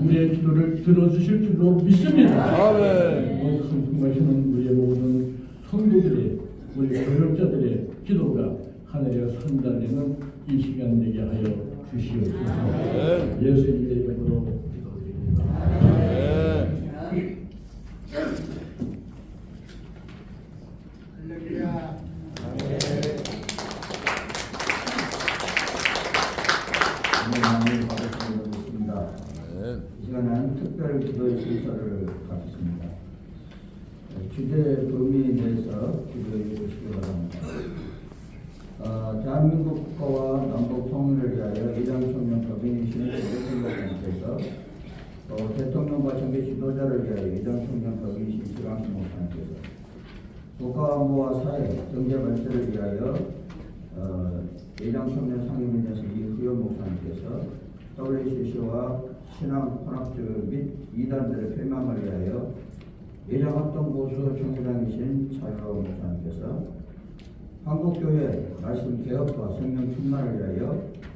우리의 기도를 들어주실 줄로 믿습니다. 강성하시는 우리의 모든 성도들의 우리 교역자들의 기도가 하늘에 상달되는 이 시간 되게 하여 주시옵소서. 예수님의 이름으로 기도드립니다. 할렐루야. 많이 받으시는 것 있습니다. 이 시간에는 특별 기도의 순서를 갖겠습니다. 주제 범위에 대해서 기도해 주시기 바랍니다. 대한민국 국가와 남북 통일을 위하여 이장총련 법인이신 대통령께서 대통령과 정계 지도자를 위하여 이장총련 법인이신 지광수 목사님께서 국가 안보와 사회, 경제 발전을 위하여 이장총련 상임위원장 이후연 목사님께서 WCC와 신앙 혼합주 및 이단들의 폐망을 위하여 예장합동보수 총회장이신 차유로 목사님께서 한국교회 말씀 개혁과 생명 충만을 위하여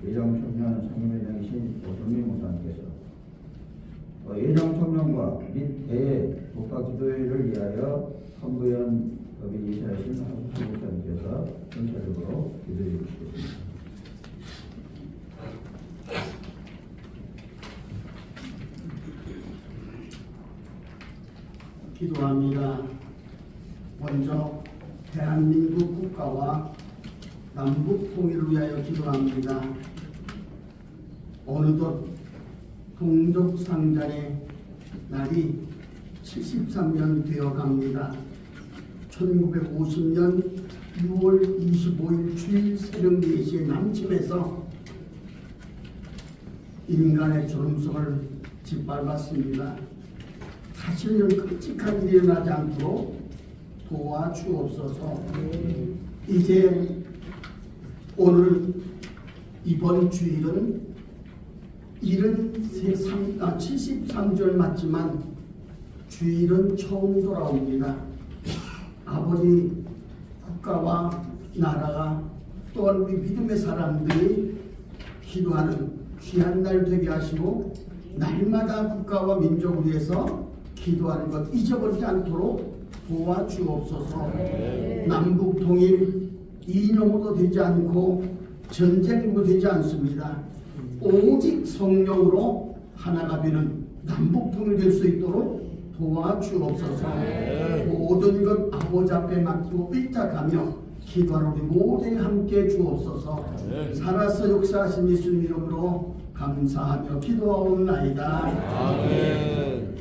예장총련 상임회장이신 오선미 목사님께서 예장총련과 및 대외 국가기도회를 위하여 헌부연 법인 이사이신 하숙수 목사님께서 전체적으로 기도해 주시겠습니다. 기도합니다. 먼저 대한민국 국가와 남북 통일을 위하여 기도합니다. 어느덧 동족상잔의 날이 73년 되어갑니다. 1950년 6월 25일 주일 새벽 4시에 남침에서 인간의 존엄성을 짓밟았습니다. 다시는 끔찍한 일이 일어나지 않도록 도와주옵소서. 이제 오늘 이번 주일은 73절 맞지만 주일은 처음 돌아옵니다. 아버지, 국가와 나라가 또한 우리 믿음의 사람들이 기도하는 귀한 날 되게 하시고 날마다 국가와 민족을 위해서 기도하는 것 잊어버리지 않도록 도와주옵소서. 남북 통일 이념으로 되지 않고 전쟁으로 되지 않습니다. 오직 성령으로 하나가 되는 남북 통일 될 수 있도록 도와주옵소서. 모든 것 아버지 앞에 맡기고 일탁하며 기도하는 우리 모두 함께 주옵소서. 살아서 역사하신 예수님 이름으로 감사하며 기도하옵나이다. 아멘.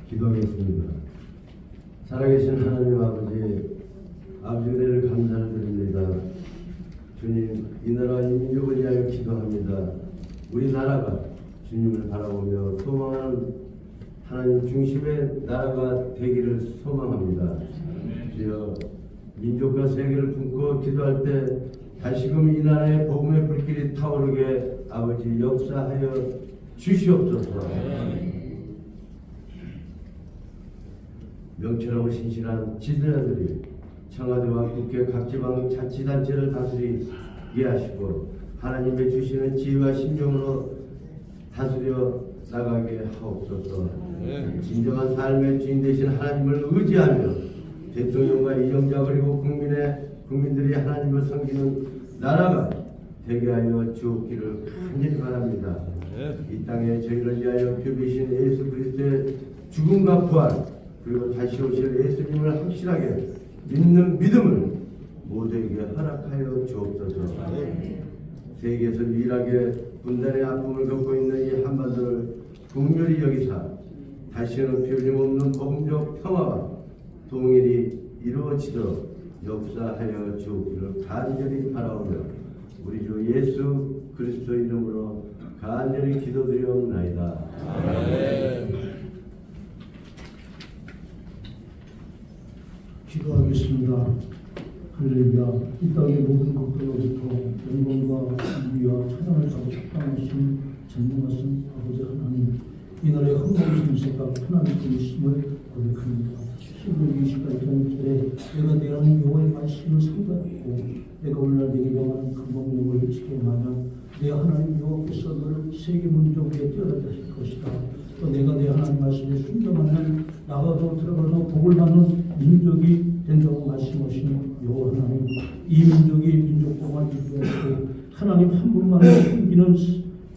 기도하겠습니다. 살아계신 하나님 아버지, 은혜를 감사를 드립니다. 주님, 이 나라 민족을 위하여 기도합니다. 우리나라가 주님을 바라보며 소망하는 하나님 중심의 나라가 되기를 소망합니다. 주여, 민족과 세계를 품고 기도할 때 다시금 이 나라의 복음의 불길이 타오르게 아버지 역사하여 주시옵소서. 명철하고 신실한 지도자들이 청와대와 국회 각 지방 자치단체를 다스리게 하시고 하나님의 주시는 지혜와 신령으로 다스려 나가게 하옵소서. 진정한 삶의 주인 되신 하나님을 의지하며 대통령과 이정자 그리고 국민들이 하나님을 섬기는 나라가 되게 하여 주옵기를 간절히 바랍니다. 이 땅에 저희를 위하여 표비신 예수 그리스도의 죽음과 부활 그리고 다시 오실 예수님을 확실하게 믿는 믿음을 모두에게 허락하여 주옵소서. 세계에서 유일하게 분단의 아픔을 겪고 있는 이 한반도를 국률이 여기사 다시는 변림없는 복음적 평화와 동일이 이루어지도록 역사하여 주옵기를 간절히 바라오며 우리 주 예수 그리스도 이름으로 간절히 기도드리옵나이다. 아멘. 기도하겠습니다. 할렐루야. 이 땅의 모든 것들로부터 영광과 위와 찬양을 받고 합당하신 전능하신 아버지 하나님, 이 나라의 흥망 정세가 하나님 되심을 고백합니다. 11월 28일 내가 내 하나님 여호와의 말씀을 상고하고 내가 오늘날 내게 명하는 그 명령을 지켜 나면 내 하나님 여호와께서 너를 세계 문족 위에 뛰어나게 하실 것이다. 또 내가 내 하나님 말씀에 순종하면 나가도 들어가도 복을 받는 민족이 된다고 말씀하신 여호와 하나님, 이 민족이 민족공화를 이루어지고 하나님 한 분만을 섬기는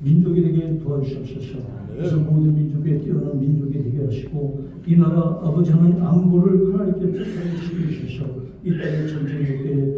민족이 되게 도와주시옵소서. 그래서 모든 민족에 뛰어난 민족이 되게 하시고 이 나라 아버지 하나님 안보를 하나님께 뜻하게 지키셔서 이 땅의 전쟁에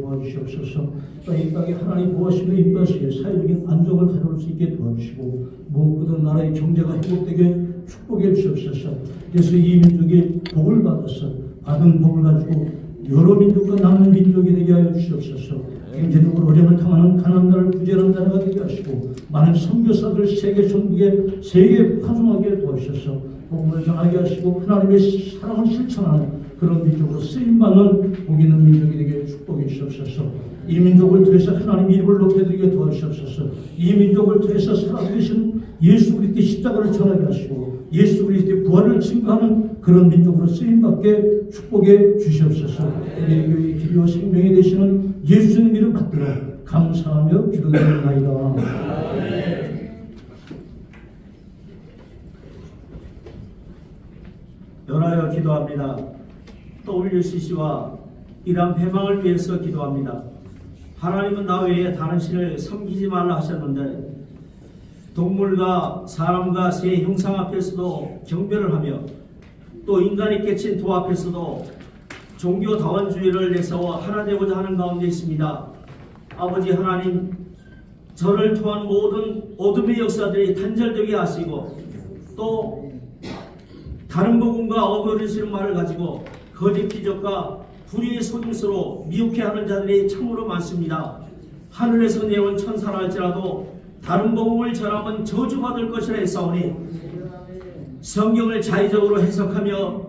도와주시옵소서. 또 이 땅에 하나님 무엇이며 입다시에 사회적인 안정을 가져올 수 있게 도와주시고 무엇보다 나라의 경제가 회복되게 축복해 주시옵소서. 그래서 이 민족이 복을 받아서 받은 복을 가지고 여러 민족과 남는 민족이 되게 하여 주시옵소서. 경제적으로 어려움을 당하는 가난한 나라를 구제하는 나라가 되게 하시고 많은 선교사들 세계 전국에 세계 파송하게 도와주셔서 복음을 전하게 하시고 하나님의 사랑을 실천하는 그런 민족으로 쓰임받는 복 있는 민족이 되게 축복해 주시옵소서. 이 민족을 통해서 하나님 이름을 높여드리게 도와주시옵소서. 이 민족을 통해서 살아계신 예수 그리스도의 십자가를 전하게 하시고 예수 그리스도의 부활을 증거하는 그런 민족으로 쓰임받게 축복해 주시옵소서. 우리 교회의 길이와 생명이 되시는 예수님 이름 받들어 감사하며 기도드립니다. 연하여 기도합니다. WCC와 이란 패망을 위해서 기도합니다. 하나님은 나 외에 다른 신을 섬기지 말라 하셨는데 동물과 사람과 새 형상 앞에서도 경배를 하며 또 인간이 깨친 도 앞에서도 종교다원주의를 내세워 하나 되고자 하는 가운데 있습니다. 아버지 하나님, 저를 통한 모든 어둠의 역사들이 단절되게 하시고 또 다른 복음과 어거리시는 말을 가지고 거짓 기적과 불의의 속임수로 미혹해하는 자들이 참으로 많습니다. 하늘에서 내온 천사라 할지라도 다른 복음을 전하면 저주받을 것이라 했사오니 성경을 자의적으로 해석하며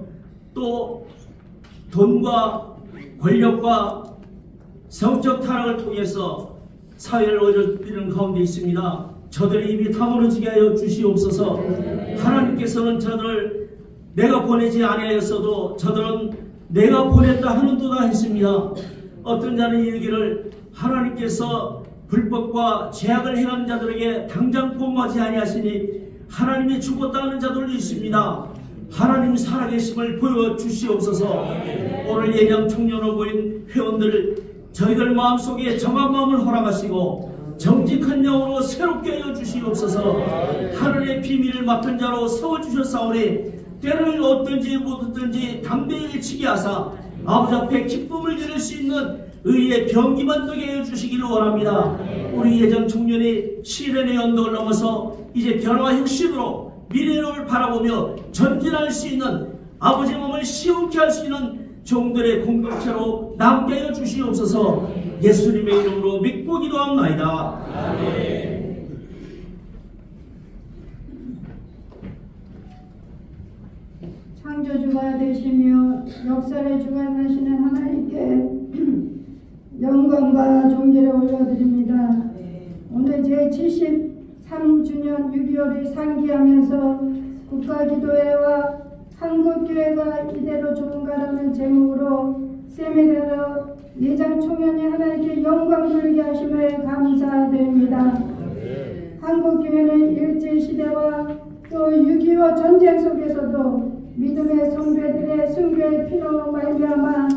또 돈과 권력과 성적 타락을 통해서 사회를 어지럽히는 가운데 있습니다. 저들의 입이 다물어지게 하여 주시옵소서. 하나님께서는 저들을 내가 보내지 아니하였어도 저들은 내가 보냈다 하는도다 했습니다. 어떤 자는 이르기를 하나님께서 불법과 죄악을 행하는 자들에게 당장 복무하지 아니하시니 하나님이 죽었다 하는 자들도 있습니다. 하나님 살아계심을 보여주시옵소서. 오늘 예장 청년어고인 회원들 저희들 마음속에 정한 마음을 허락하시고 정직한 영으로 새롭게 하여 주시옵소서. 하늘의 비밀을 맡은 자로 세워주셨사오니 때를 얻든지 못 얻든지 담대히 치게 하사 아버지 앞에 기쁨을 드릴 수 있는 의의 병기만 되게 해주시기를 원합니다. 우리 예정 청년이 시련의 언덕을 넘어서 이제 변화와 혁신으로 미래를 바라보며 전진할 수 있는 아버지 몸을 시원케 할 수 있는 종들의 공동체로 남게 하여 주시옵소서. 예수님의 이름으로 믿고 기도합나이다. 아멘. 창조주가 되시며 역사의 주가 되시는 하나님께 영광과 존귀를 올려드립니다. 오늘 제73주년 6.25를 상기하면서 국가기도회와 한국교회가 이대로 좋은가라는 제목으로 세미나로 예장 총연이 하나님께 영광 돌리게 하심을 감사드립니다. 한국교회는 일제시대와 또 6.25 전쟁 속에서도 믿음의 성배들의 순교의 피로 말미암아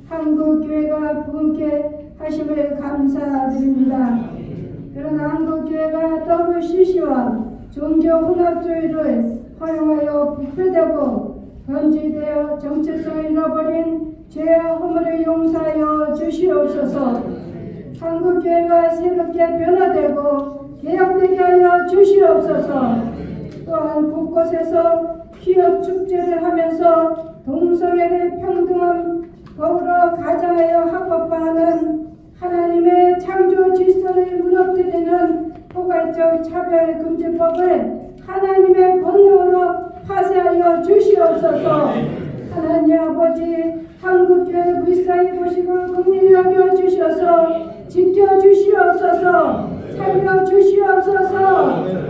한국교회가 부흥케 하심을 감사드립니다. 그러나 한국교회가 WCC와 종교혼합주의를 허용하여 부패되고 변질되어 정체성을 잃어버린 죄와 허물을 용서하여 주시옵소서. 한국교회가 새롭게 변화되고 개혁되게 하여 주시옵소서. 또한 곳곳에서 기업 축제를 하면서 동성애를 평등한 법으로 가장하여 합법화하는 하나님의 창조 질서를 무너뜨리는 포괄적 차별금지법을 하나님의 권능으로 파쇄하여 주시옵소서. 하나님 아버지, 한국교회 불쌍히 보시고 긍휼히 여겨 주셔서 지켜주시옵소서. 살려주시옵소서.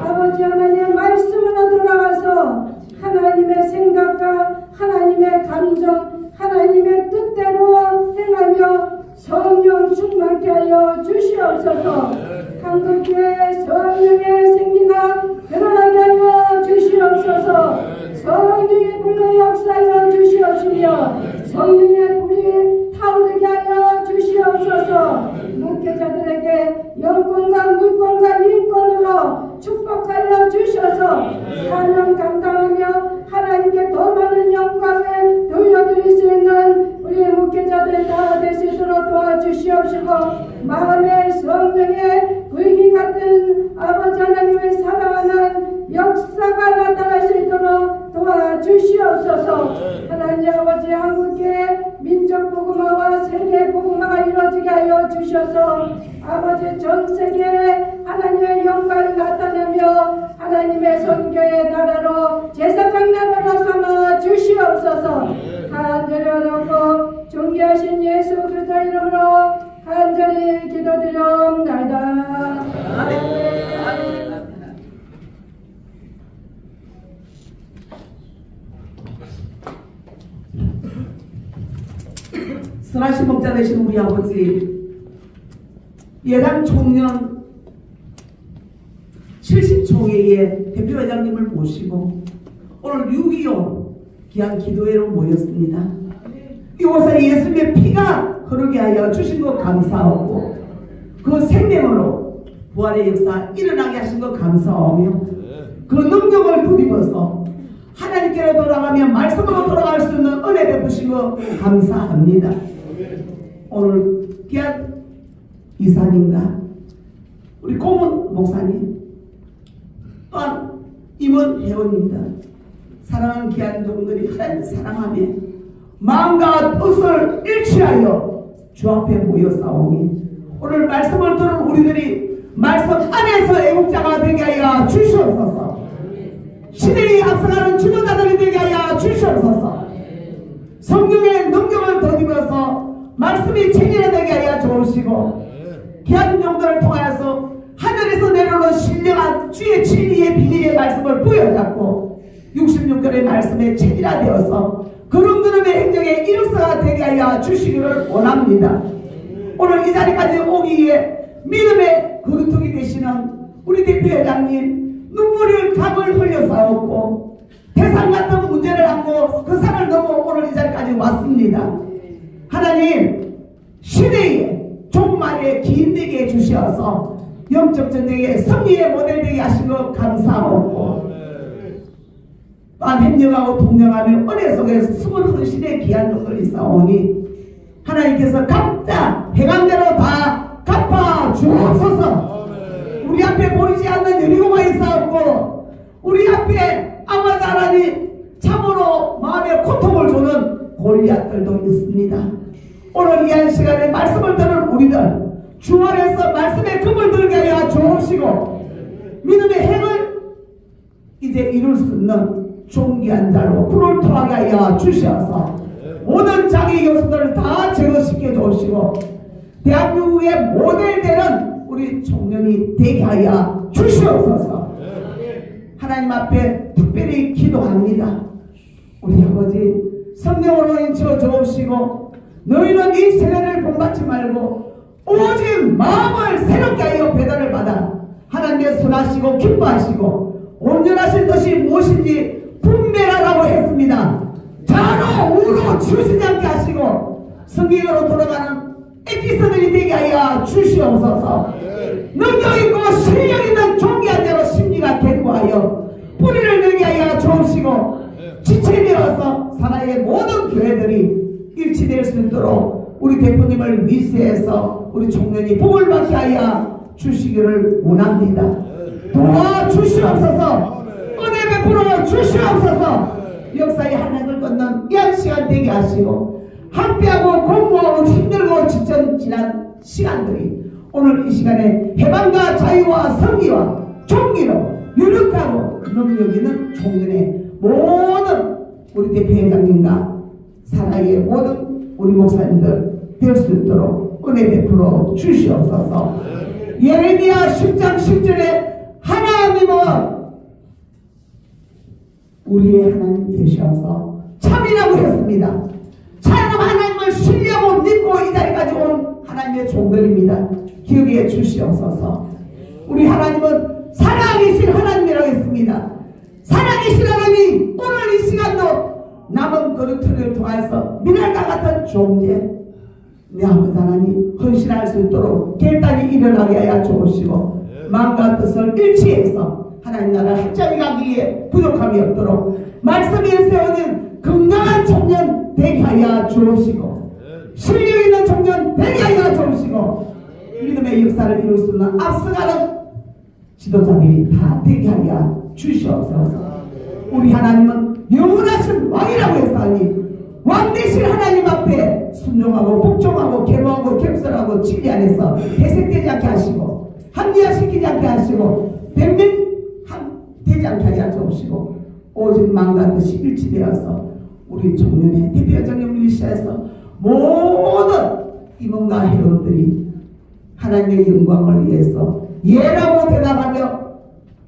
아버지 하나님의 말씀으로 돌아가서 하나님의 생각과 하나님의 감정, 하나님의 뜻대로 행하며 성령 충만케 하여 주시옵소서. 한국교회 성령의 생기가 드러나게 하여 주시옵소서. 성령의 불로 역사하여 주시옵시며 성령의 불이 타오르게 하여 주시옵소서. 목회자들에게 영권과 물권과 인권으로 축복하여 주셔서 사명 감당하며 하나님께 더 많은 영광을 돌려드릴 수 있는 우리 목회자들 다 될 수 있도록 도와주시옵소서. 주시옵시고 마음의 성령의 불기 같은 아버지 하나님의 사랑하는 역사가 나타날 수 있도록 도와주시옵소서. 하나님 아버지 한국의 민족 복음화와 세계 복음화가 이루어지게 하여 주셔서 아버지 전 세계에 하나님의 영광을 나타내며 하나님의 선교의 나라로 제사장 나라로 삼아 주시옵소서. 간절히 어렵고 존귀하신 예수 그리스도 이름으로 간절히 기도드리옵나이다. 선하신 목자 되신 우리 아버지, 예당 총련 70총회의 대표회장님을 모시고 오늘 6.25 귀한 기도회로 모였습니다. 이곳에 예수님의 피가 흐르게 하여 주신 것 감사하고 그 생명으로 부활의 역사 일어나게 하신 것 감사하며 그 능력을 부리면서 하나님께로 돌아가며 말씀으로 돌아갈 수 있는 은혜 베푸신 것 감사합니다. 오늘 귀한 이사님과 우리 고문 목사님 또한 임원 회원님들 사랑하는 귀한 종들이 하나님 사랑하며 마음과 뜻을 일치하여 주 앞에 모여싸우니 오늘 말씀을 들은 우리들이 말씀 안에서 애국자가 되게 하여 주시옵소서. 시대에 앞서가는 지도자들이 되게 하여 주시옵소서. 성령의 능력을 더입어서 말씀이 체질화되게 하여 주옵시고 귀한 종들을 통하여서 하늘에서 내려오는 신령한 주의 진리의 비밀의 말씀을 부여잡고 66절의 말씀에 체질화되어서 그름그름의 행정에 이력서가 되게 하여 주시기를 원합니다. 오늘 이 자리까지 오기 위해 믿음의 그루터기 되시는 우리 대표회장님 눈물을 감을 흘려싸웠고 대상 같은 문제를 안고 그 산을 넘어 오늘 이 자리까지 왔습니다. 하나님 시대에 종말에 기인되게 해주셔서 영적 전쟁의 승리의 모델 되게 하신 것 감사하고 또한 협력하고 동력하며 은혜 속에서 숨은 헌신의 귀한 종들이 싸우니 하나님께서 각자 해간대로 다 갚아 주옵소서. 우리 앞에 보이지 않는 여리고가 있사옵고 우리 앞에 아버지 하나님 참으로 마음에 고통을 주는 골리앗들도 있습니다. 오늘 이 한 시간에 말씀을 들은 우리들 주 안에서 말씀의 금을 들게 하여 주옵시고 믿음의 행을 이제 이룰 수 있는 존귀한 자로 불을 토하게 하여 주셔서 모든 자기 요소들을 다 제거시켜 주시고 대한민국의 모델되는 우리 청년이 되게 하여 주시옵소서. 하나님 앞에 특별히 기도합니다. 우리 아버지 성령으로 인쳐 주옵시고 너희는 이 세례를 본받지 말고 오직 마음을 새롭게 하여 배달을 받아 하나님의 선하시고 기뻐하시고 온전하신 것이 무엇인지 분별하라고 했습니다. 자로 우로 치우치지 않게 하시고 성경으로 돌아가는 에피소드들이 되게 하여 주시옵소서. 능력 있고 실력 있는 존귀한 자로 심리가 견고하여 뿌리를 내게 하여 주옵시고 지체되어서 사나이의 모든 교회들이 일치될 수 있도록 우리 대표님을 위시해서 우리 총련이 복을 받게 하여 주시기를 원합니다. 도와주시옵소서. 은혜 베풀어 주시옵소서. 역사의 하나님을 걷는 이 한 시간 되게 하시고 함께하고 공부하고 힘들고 지난 시간들이 오늘 이 시간에 해방과 자유와 성리와 존귀로 유력하고 능력 있는 총련의 모든 우리 대표회장님과 사나이의 모든 우리 목사님들 될 수 있도록 은혜 베풀어 주시옵소서. 예레미야 10장 10절에 하나님은 우리의 하나님 되셔서 참이라고 했습니다. 참 하나님을 신뢰하고 믿고 이 자리까지 온 하나님의 종들입니다. 기억해 주시옵소서. 우리 하나님은 살아계신 하나님이라고 했습니다. 살아계신 하나님이 오늘 이 시간도 남은 그릇을 통해서 미랄과 같은 존재 내 아버지 하나님 헌신할 수 있도록 결단이 일어나게 하여 주옵시고 마음과 뜻을 일치해서 하나님 나라 합장이 가기 위해 부족함이 없도록 말씀에 세워진 건강한 청년 되게 하여 주옵시고 실력 있는 청년 되게 하여 주시고 믿음의 역사를 이룰 수 있는 앞서가는 지도자들이 다 되게 하여 주시옵소서. 우리 하나님은 영원하신 왕이라고 했사오니 왕 되신 하나님 앞에 순종하고 복종하고 계모하고 캡설하고 진리 안에서 배색되지 않게 하시고 합리화시키지 않게 하시고 변명되지 않게 하여 주옵시고 오직 마음과 뜻이 일치되어서 우리 청년의 대표장님을 위시해서 모든 임원과 회원들이 하나님의 영광을 위해서 예라고 대답하며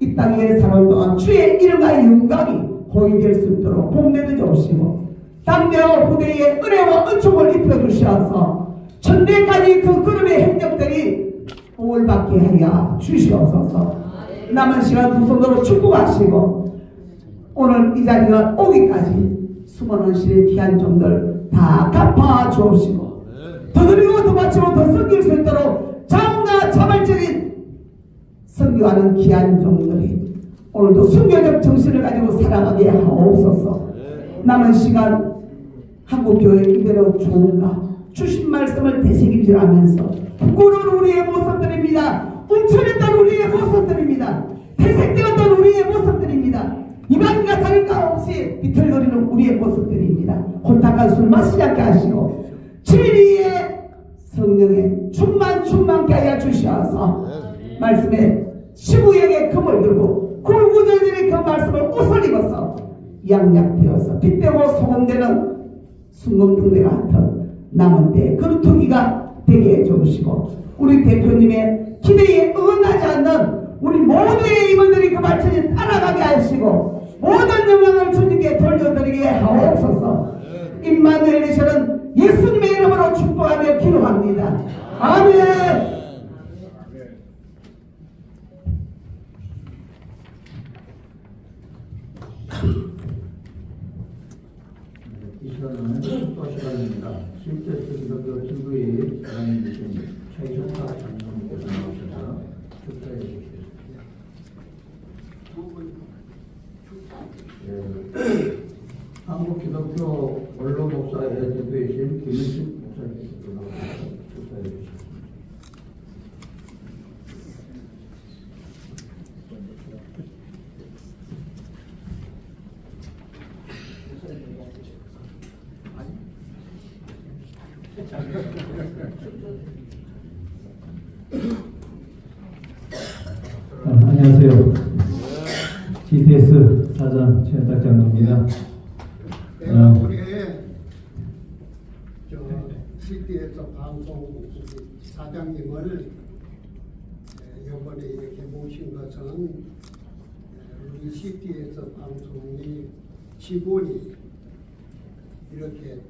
이 땅에 사는 동안 주의 이름과 영광이 보이될 수 있도록 복내도 주시고 당대와 후대에 은혜와 은총을 입혀주셔서 천대까지 그 그룹의 행적들이 복을 받게 하여 주시옵소서. 남은 시간 두 손으로 축복하시고 오늘 이 자리가 오기까지 수많은 시의 귀한 종들 다 갚아 주옵시고 더 드리고 더 바치고 더 섬길 수 있도록 자원과 자발적인 선교하는 귀한 종들이 오늘도 순교적 정신을 가지고 살아가게 하옵소서. 남은 시간 한국교회 이대로 좋은가 주신 말씀을 되새김질하면서 부끄러운 우리의 모습들입니다. 움츠렸던 우리의 모습들입니다. 퇴색되었던 우리의 모습들입니다. 이방인과 다를 것 없이 비틀거리는 우리의 모습들입니다. 혼탁한 술 마시지 않게 하시고 진리의 성령의 충만케 하여 주셔서 말씀에 시부에게 금을 들고 굴구절절히 그 말씀을 옷을 입어서 양약되어서 빛되고 소금되는 순금등대가 같은 남은 때 그루터기가 되게 해주시고 우리 대표님의 기대에 응하지 않는 우리 모두의 임원들이 그 말씀에 따라가게 하시고 모든 영광을 주님께 돌려드리게 하옵소서. 임마누엘 되시는 예수님의 이름으로 축복하며 기도합니다. 아멘. 이 시간은 축도 시간입니다. 실제스 기독교 지구의 사장님이신 최종탁 장로님께서 나오셔서 축도해 주시겠습니다. 한국 기독교 원로 목사의 대표이신 김은식 목사님께서 나오셔서 축도해 주시겠습니다. 안녕하세요. GTS 사장 최현탁 장로입니다. 내가 올해 CT에서 방송 사장님을 이번에 이렇게 모신 것은 우리 CT에서 방송이 직원이 이렇게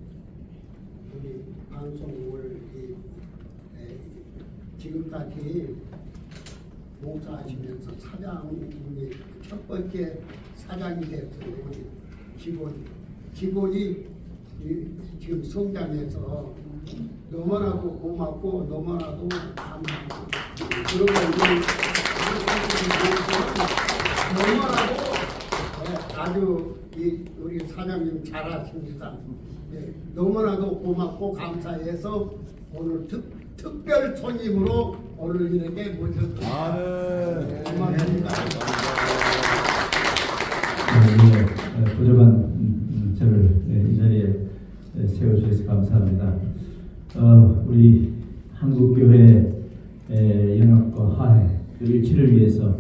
우리 방송을 지금까지 목사하시면서 사장님이 첫 번째 사장이 됐어요. 우리 직원이 지금 성장해서 너무나도 고맙고 너무나도 감사하고 그리고 너무나도 아주 우리 사장님 잘하십니다. 너무나도 고맙고 감사해서 오늘 특별 손님으로 오늘 이렇게 모셨습니다. 고맙습니다. 부족한 저를 이 자리에 세워주셔서 감사합니다. 우리 한국교회 연합과 화해 그 일치를 위해서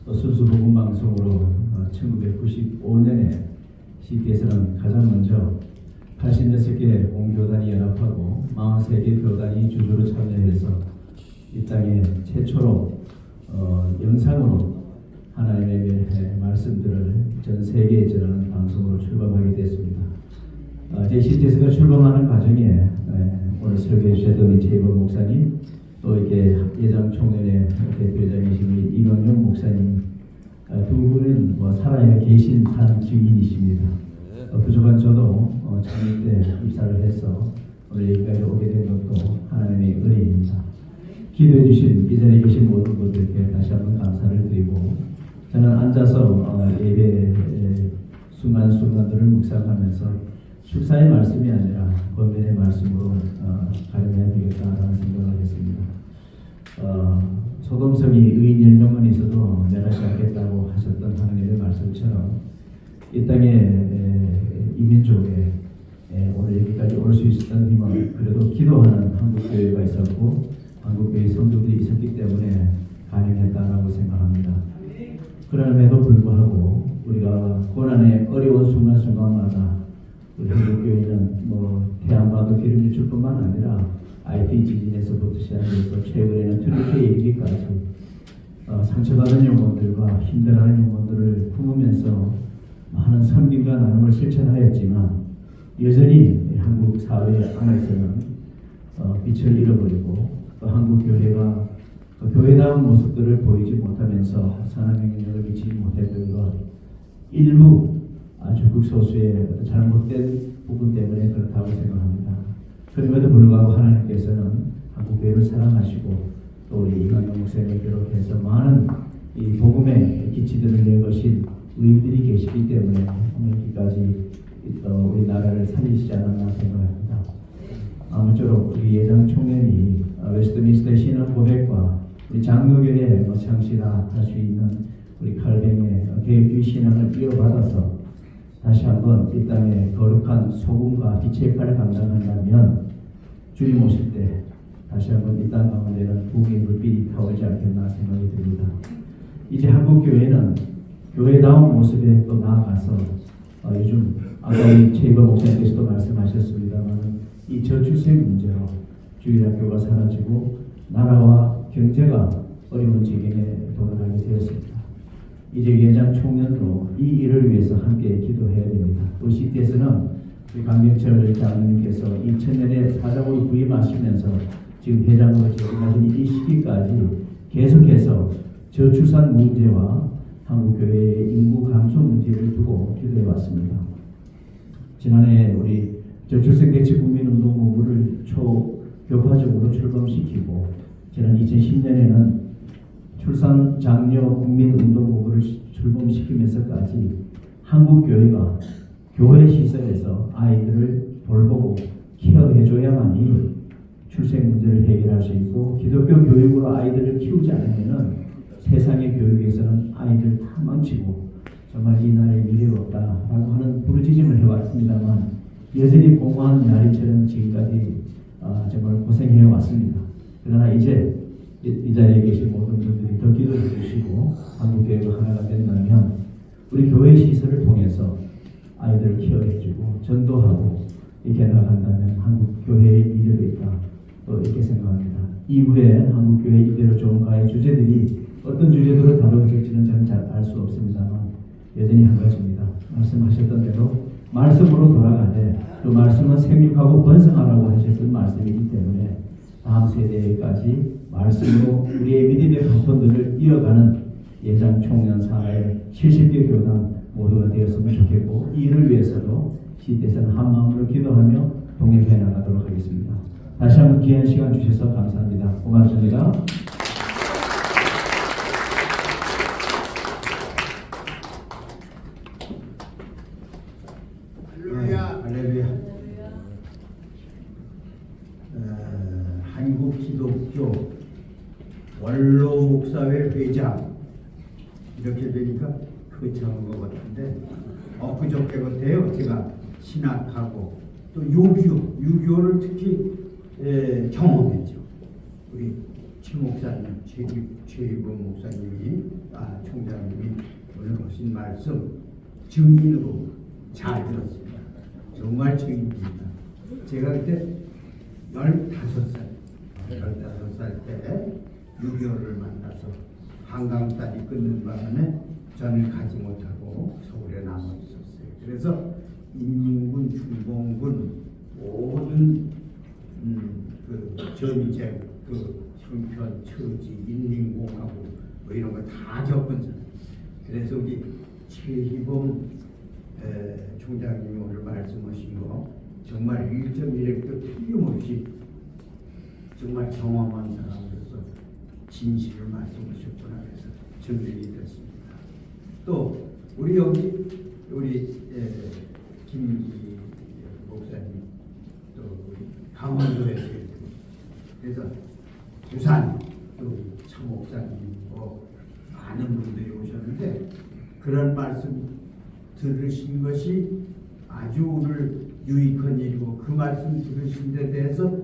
순수 복음 방송으로 1995년에 CT에서는 가장 먼저 86개 공교단이 연합하고 43개 교단이 주주로 참여해서 이 땅에 최초로 영상으로 하나님의 말씀들을 전 세계에 전하는 방송으로 출범하게 됐습니다. 제 CT에서가 출범하는 과정에 오늘 설교해 주셨던 우리 제이버 목사님 또 이렇게 예장 총연의 대표장이신 이명용 목사님 두 분은 살아야 계신 산 증인이십니다. 부족한 저도 장인 때 입사를 해서 오늘 여기까지 오게 된 것도 하나님의 은혜입니다. 기도해 주신 이 자리에 계신 모든 분들께 다시 한번 감사를 드리고 저는 앉아서 예배 순간순간들을 묵상하면서 축사의 말씀이 아니라 권면의 말씀으로 가름해야 되겠다라는 생각을 했습니다. 소돔성이 의인 10명만 있어도 멸하지 않겠다고 하셨던 하나님의 말씀처럼 이 땅에 이민족에 오늘 여기까지 올 수 있었던 힘은 그래도 기도하는 한국교회가 있었고 한국교회 성도들이 있었기 때문에 가능했다라고 생각합니다. 그럼에도 불구하고 우리가 고난의 어려운 순간순간마다 우리 한국교회는 태양과도 기름이 줄 뿐만 아니라 IT 지진에서부터 시작해서 최근에는 트리케 얘기까지 상처받은 영혼들과 힘들어하는 영혼들을 품으면서 많은 섬김과 나눔을 실천하였지만 여전히 한국 사회 안에서는 빛을 잃어버리고 또 한국 교회가 교회다운 모습들을 보이지 못하면서 선한 영향력을 미치지 못했던 것 일부 아주 극소수의 잘못된 부분 때문에 그렇다고 생각합니다. 그럼에도 불구하고 하나님께서는 한국 교회를 사랑하시고 또 우리 이광영 목사님을 비롯해서 많은 이 복음의 기치들을 내것인 의인들이 계시기 때문에 오늘까지 우리 나라를 살리시지 않았나 생각합니다. 아무쪼록 우리 예장 총회이 웨스트민스터 신앙 고백과 우리 장로교회의 창시라 할 수 있는 우리 칼뱅의 개혁주의 신앙을 이어받아서 다시 한번 이 땅에 거룩한 소금과 빛의 역할을 감당한다면 주님 오실 때 다시 한번 이 땅 가운데는 부흥의 불빛이 타오르지 않겠나 생각이 듭니다. 이제 한국 교회는 교회다운 모습에 또 나아가서 요즘 아까 우리 최이버 목사님께서도 말씀하셨습니다만 이 저출생 문제로 주일학교가 사라지고 나라와 경제가 어려운 지경에 도달하게 되었습니다. 이제 예장 총련으로 이 일을 위해서 함께 기도해야 됩니다. 또 시대에서는 우리 강병철 장로님께서 2000년에 사장으로 부임하시면서 지금 회장으로 재임하신 이 시기까지 계속해서 저출산 문제와 한국교회의 인구 감소 문제를 두고 기도해 왔습니다. 지난해 우리 저출생 대체 국민운동본부를 초교파적으로 출범시키고 지난 2010년에는 출산 장려 국민운동본부를 출범시키면서까지 한국교회가 교회 시설에서 아이들을 돌보고 케어해줘야만이 출생 문제를 해결할 수 있고 기독교 교육으로 아이들을 키우지 않으면 세상의 교육에서는 아이들 다 망치고 정말 이 나라의 미래가 없다라고 하는 부르짖음을 해왔습니다만 여전히 공허한 나리처럼 지금까지 정말 고생해 왔습니다. 그러나 이제 이 자리에 계신 모든 분들이 더 기도해 주시고 한국교회가 하나가 된다면 우리 교회 시설을 통해서 아이들을 케어해주고 전도하고 이렇게 나간다면 한국교회의 미래도 있다. 또 이렇게 생각합니다. 이후에 한국교회 이대로 좋은 가의 주제들이 어떤 주제들을 다루어질지는 저는 잘 알 수 없습니다만 여전히 한 가지입니다. 말씀하셨던 대로 말씀으로 돌아가되 그 말씀은 생육하고 번성하라고 하셨던 말씀이기 때문에 다음 세대까지 말씀으로 우리의 믿음의 바톤들을 이어가는 예장 총련 사회 70개 교단 모두가 되었으면 좋겠고 이 일을 위해서도 시대에서는 한 마음으로 기도하며 동행해 나가도록 하겠습니다. 다시 한번 귀한 시간 주셔서 감사합니다. 고맙습니다. 할렐루야. 한국 기독교 원로 목사회 회장 이렇게 되니까 거창한 것 같은데 엊그저께 같아요. 제가 신학하고 또 6.25를 특히 경험했죠. 우리 최 목사님, 최이범 목사님이 총장님이 오늘 하신 말씀 증인으로 잘 들었습니다. 정말 증인입니다. 제가 그때 15살 때 6.25를 만나서 한강다리 끊는 바람에 저는 가지 못하고 서울에 남아 있었어요. 그래서 인민군, 중공군 모든 그 전쟁, 그 형편, 처지, 인민공화국 뭐 이런 거 다 겪은 사람. 그래서 우리 최희범 총장님이 오늘 말씀하신 거 정말 1.1획도 틀림없이 정말 경험한 사람으로서 진실을 말씀하셨구나 해서 증명이 됐습니다. 또 우리 여기 우리 강원도에서 그래서 부산 또 차목사님 많은 분들이 오셨는데 그런 말씀 들으신 것이 아주 오늘 유익한 일이고 그 말씀 들으신 데 대해서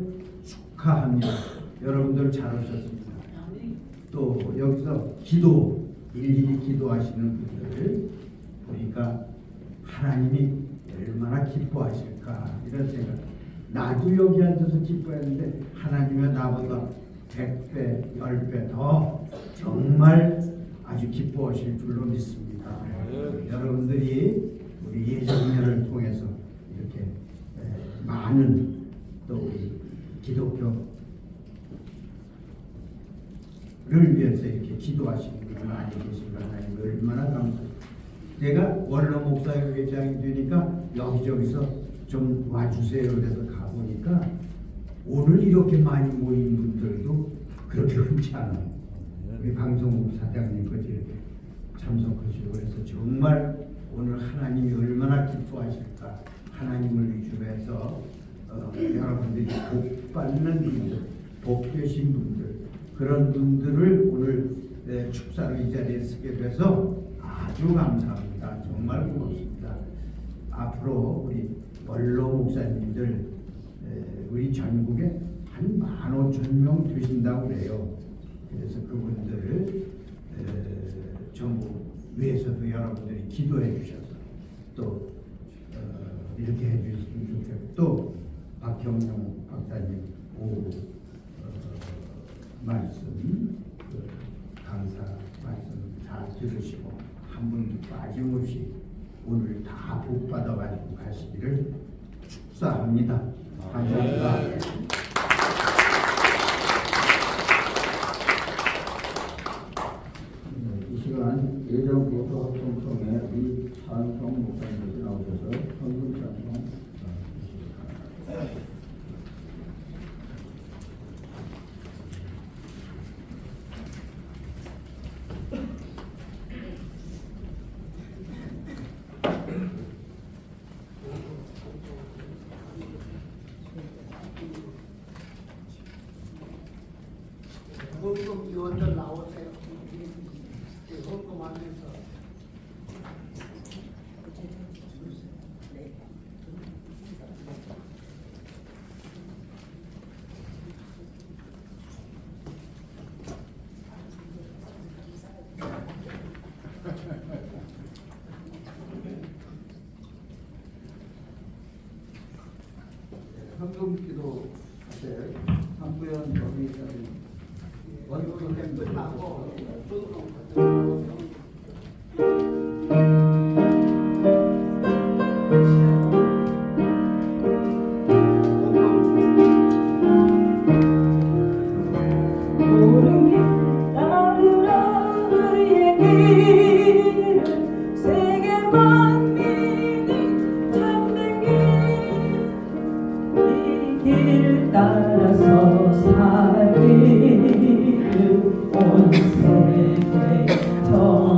축하합니다. 여러분들 잘 오셨습니다. 또 여기서 기도 일일이 기도하시는 분들을 보니까 하나님이 얼마나 기뻐하실까 이런 생각. 나도 여기 앉아서 기뻐했는데 하나님은 나보다 100배, 10배 더 정말 아주 기뻐하실 줄로 믿습니다. 여러분들이 우리 예정년을 통해서 이렇게 많은 또 우리 기독교를 위해서 이렇게 기도하시는 분들 많이 계신가 하나님 얼마나 감사합니다. 내가 원로 목사회장이 되니까 여기저기서 좀 와주세요 그래서 가보니까 오늘 이렇게 많이 모인 분들도 그렇게 흔치 않아요. 우리 방송국 사장님까지 이렇게 참석하시고 그래서 정말 오늘 하나님이 얼마나 기뻐하실까. 하나님을 위주해서 여러분들이 복 받는 분들, 복 되신 분들 그런 분들을 오늘 축사로 이 자리에 쓰게 돼서 아주 감사합니다. 정말 고맙습니다. 앞으로 우리 원로 목사님들 우리 전국에 한 15,000명 되신다고 그래요. 그래서 그분들을 전부 위해서도 여러분들이 기도해 주셔서 또 이렇게 해주셨으면 좋겠고 또 박형용 박사님 오후 말씀 강사 말씀 잘 들으시고 한 분도 빠짐없이 오늘 다 복 받아가지고 가시기를 축사합니다. 감사합니다. 이 시간 예정 보도 합동총회 이찬성 목사님께서 나오셔서 헌금 찬송 헌금 위원들 나오세요. 헌금하면서 헌금기도 하세요. 상부연 법의사님 원금 끝나고 모든 게 나를 너의 길을 세계 만민이 찾는 길 이 길 따라서 살기를 온 세계 전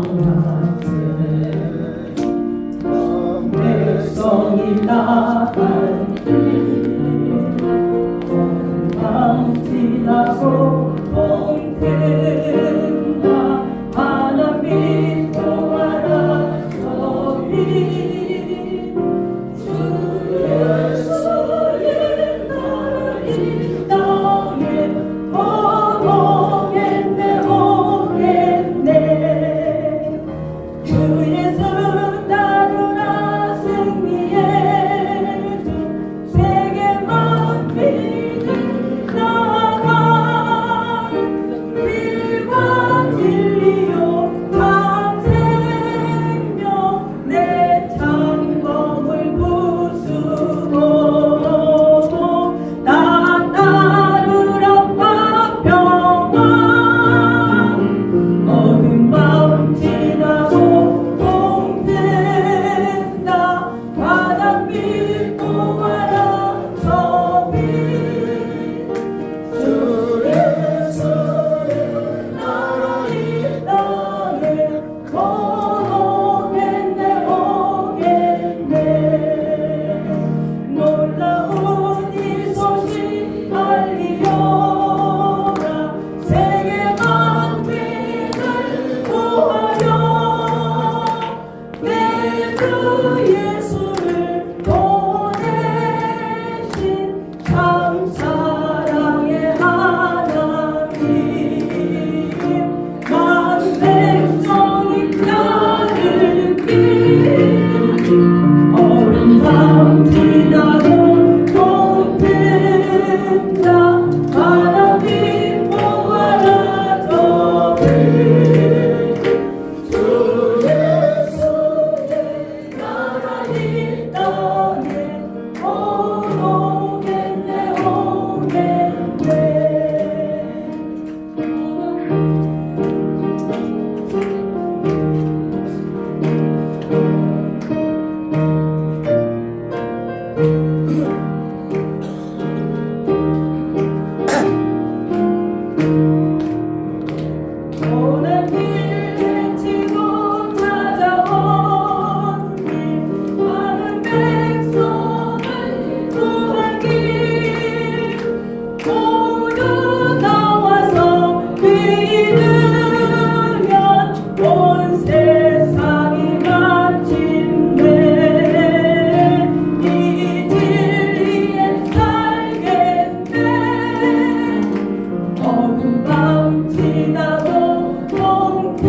어두운 밤 지나고 동튼다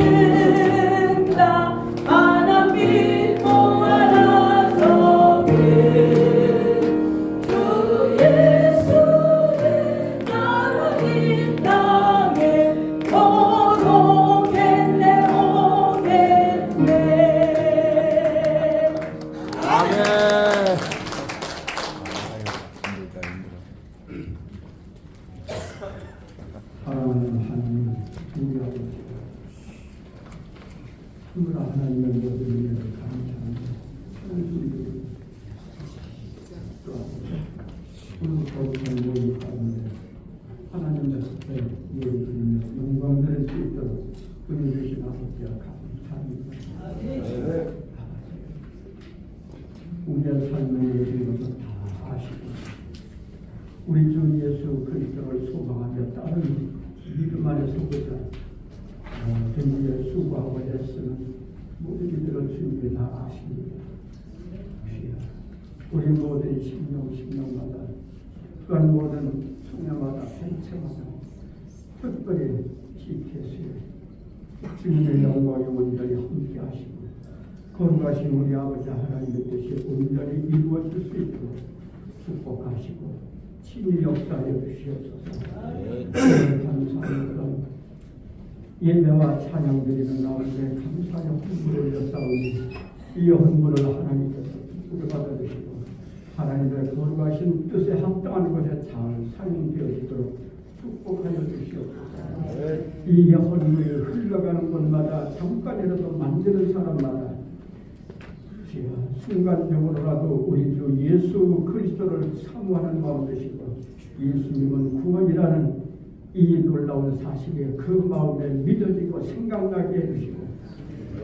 바람이 모아라 저기 주 예수의 나라 이 땅에 오겠네 오겠네. 사랑하는 하나님, 우리 아버지, 그러나 하나님의 모든 일을 감사합니다. 오늘 거룩한 모임 가운데 하나님의 뜻에 예배드리며 영광 드릴 수 있도록 은혜 주신 아버지와 감사합니다. 우리의 삶의 모든 것을 다 아시고 우리 주 예수 그리스도를 소망하며 따르는 믿음 안에 서보자 든지에 수고하고 애쓰는 모든 이들을 주님이 다 아십니다. 우리 모든 심령마다 또한 모든 성령마다 생체마다 특별히 지켜주세요. 주님의 영광이 온전히 함께 하시고 거룩하신 우리 아버지 하나님의 뜻이 온전히 이루어질 수 있도록 축복하시고 친히 역사하여 주시옵소서. 감사합니다. 예배와 찬양 드리는 가운데 감사의 헌물을 올려싸우니 이 헌물을 하나님께서 기쁘게 받아주시고 하나님의 거룩하신 뜻에 합당한 곳에 잘 사용되어지도록 축복하여 주시옵소서. 이 헌물이 흘러가는 곳마다 잠깐이라도 만지는 사람마다 순간적으로라도 우리 주 예수 그리스도를 사모하는 마음 되시고 예수님은 구원이라는 이 놀라운 사실이 그 마음에 믿어지고 생각나게 해주시고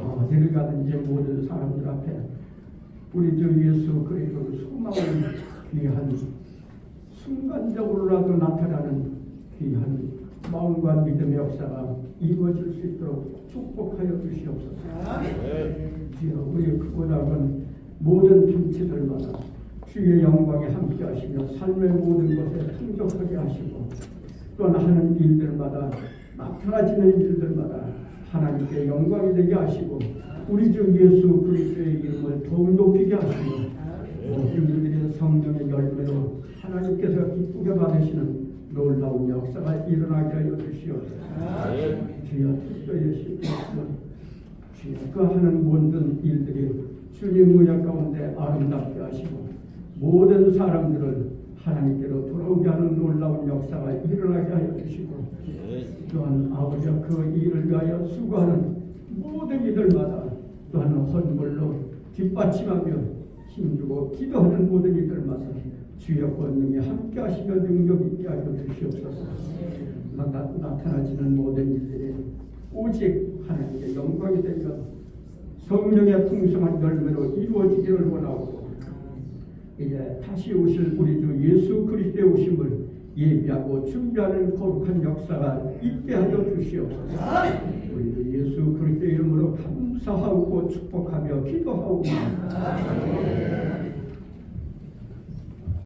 어디를 가든지 모든 사람들 앞에 우리 주 예수 그리스도를 소망하는 귀한 순간적으로라도 나타나는 귀한 마음과 믿음의 역사가 이루어질 수 있도록 축복하여 주시옵소서. 주여 우리 크고 작은 모든 단체들마다 주의 영광에 함께 하시며 삶의 모든 것에 풍족하게 하시고 또한 하는 일들마다 나타나지는 일들마다 하나님께 영광이 되게 하시고 우리 주 예수 그리스도의 이름을 더욱 높이게 하시고 모든 일들의 성령의 열매로 하나님께서 기쁘게 받으시는 놀라운 역사가 일어나게 하여 주시옵소서. 주여 특별히 시키시면 주여 그 하는 모든 일들이 주님 무역 가운데 아름답게 하시고 모든 사람들을 하나님께로 돌아오게 하는 놀라운 역사가 일어나게 하여 주시고 또한 아버지와 그 일을 위하여 수고하는 모든 이들마다 또한 헌물로 뒷받침하며 힘주고 기도하는 모든 이들마다 주의 권능이 함께 하시며 능력 있게 하여 주시옵소서. 나타나지는 모든 일들이 오직 하나님께 영광이 되며 성령의 풍성한 열매로 이루어지기를 원하고 이제 다시 오실 우리 주 예수 그리스도의 오심을 예비하고 준비하는 거룩한 역사가 있게 하여 주시옵소서. 우리 주 예수 그리스도의 이름으로 감사하고 축복하며 기도하옵니다.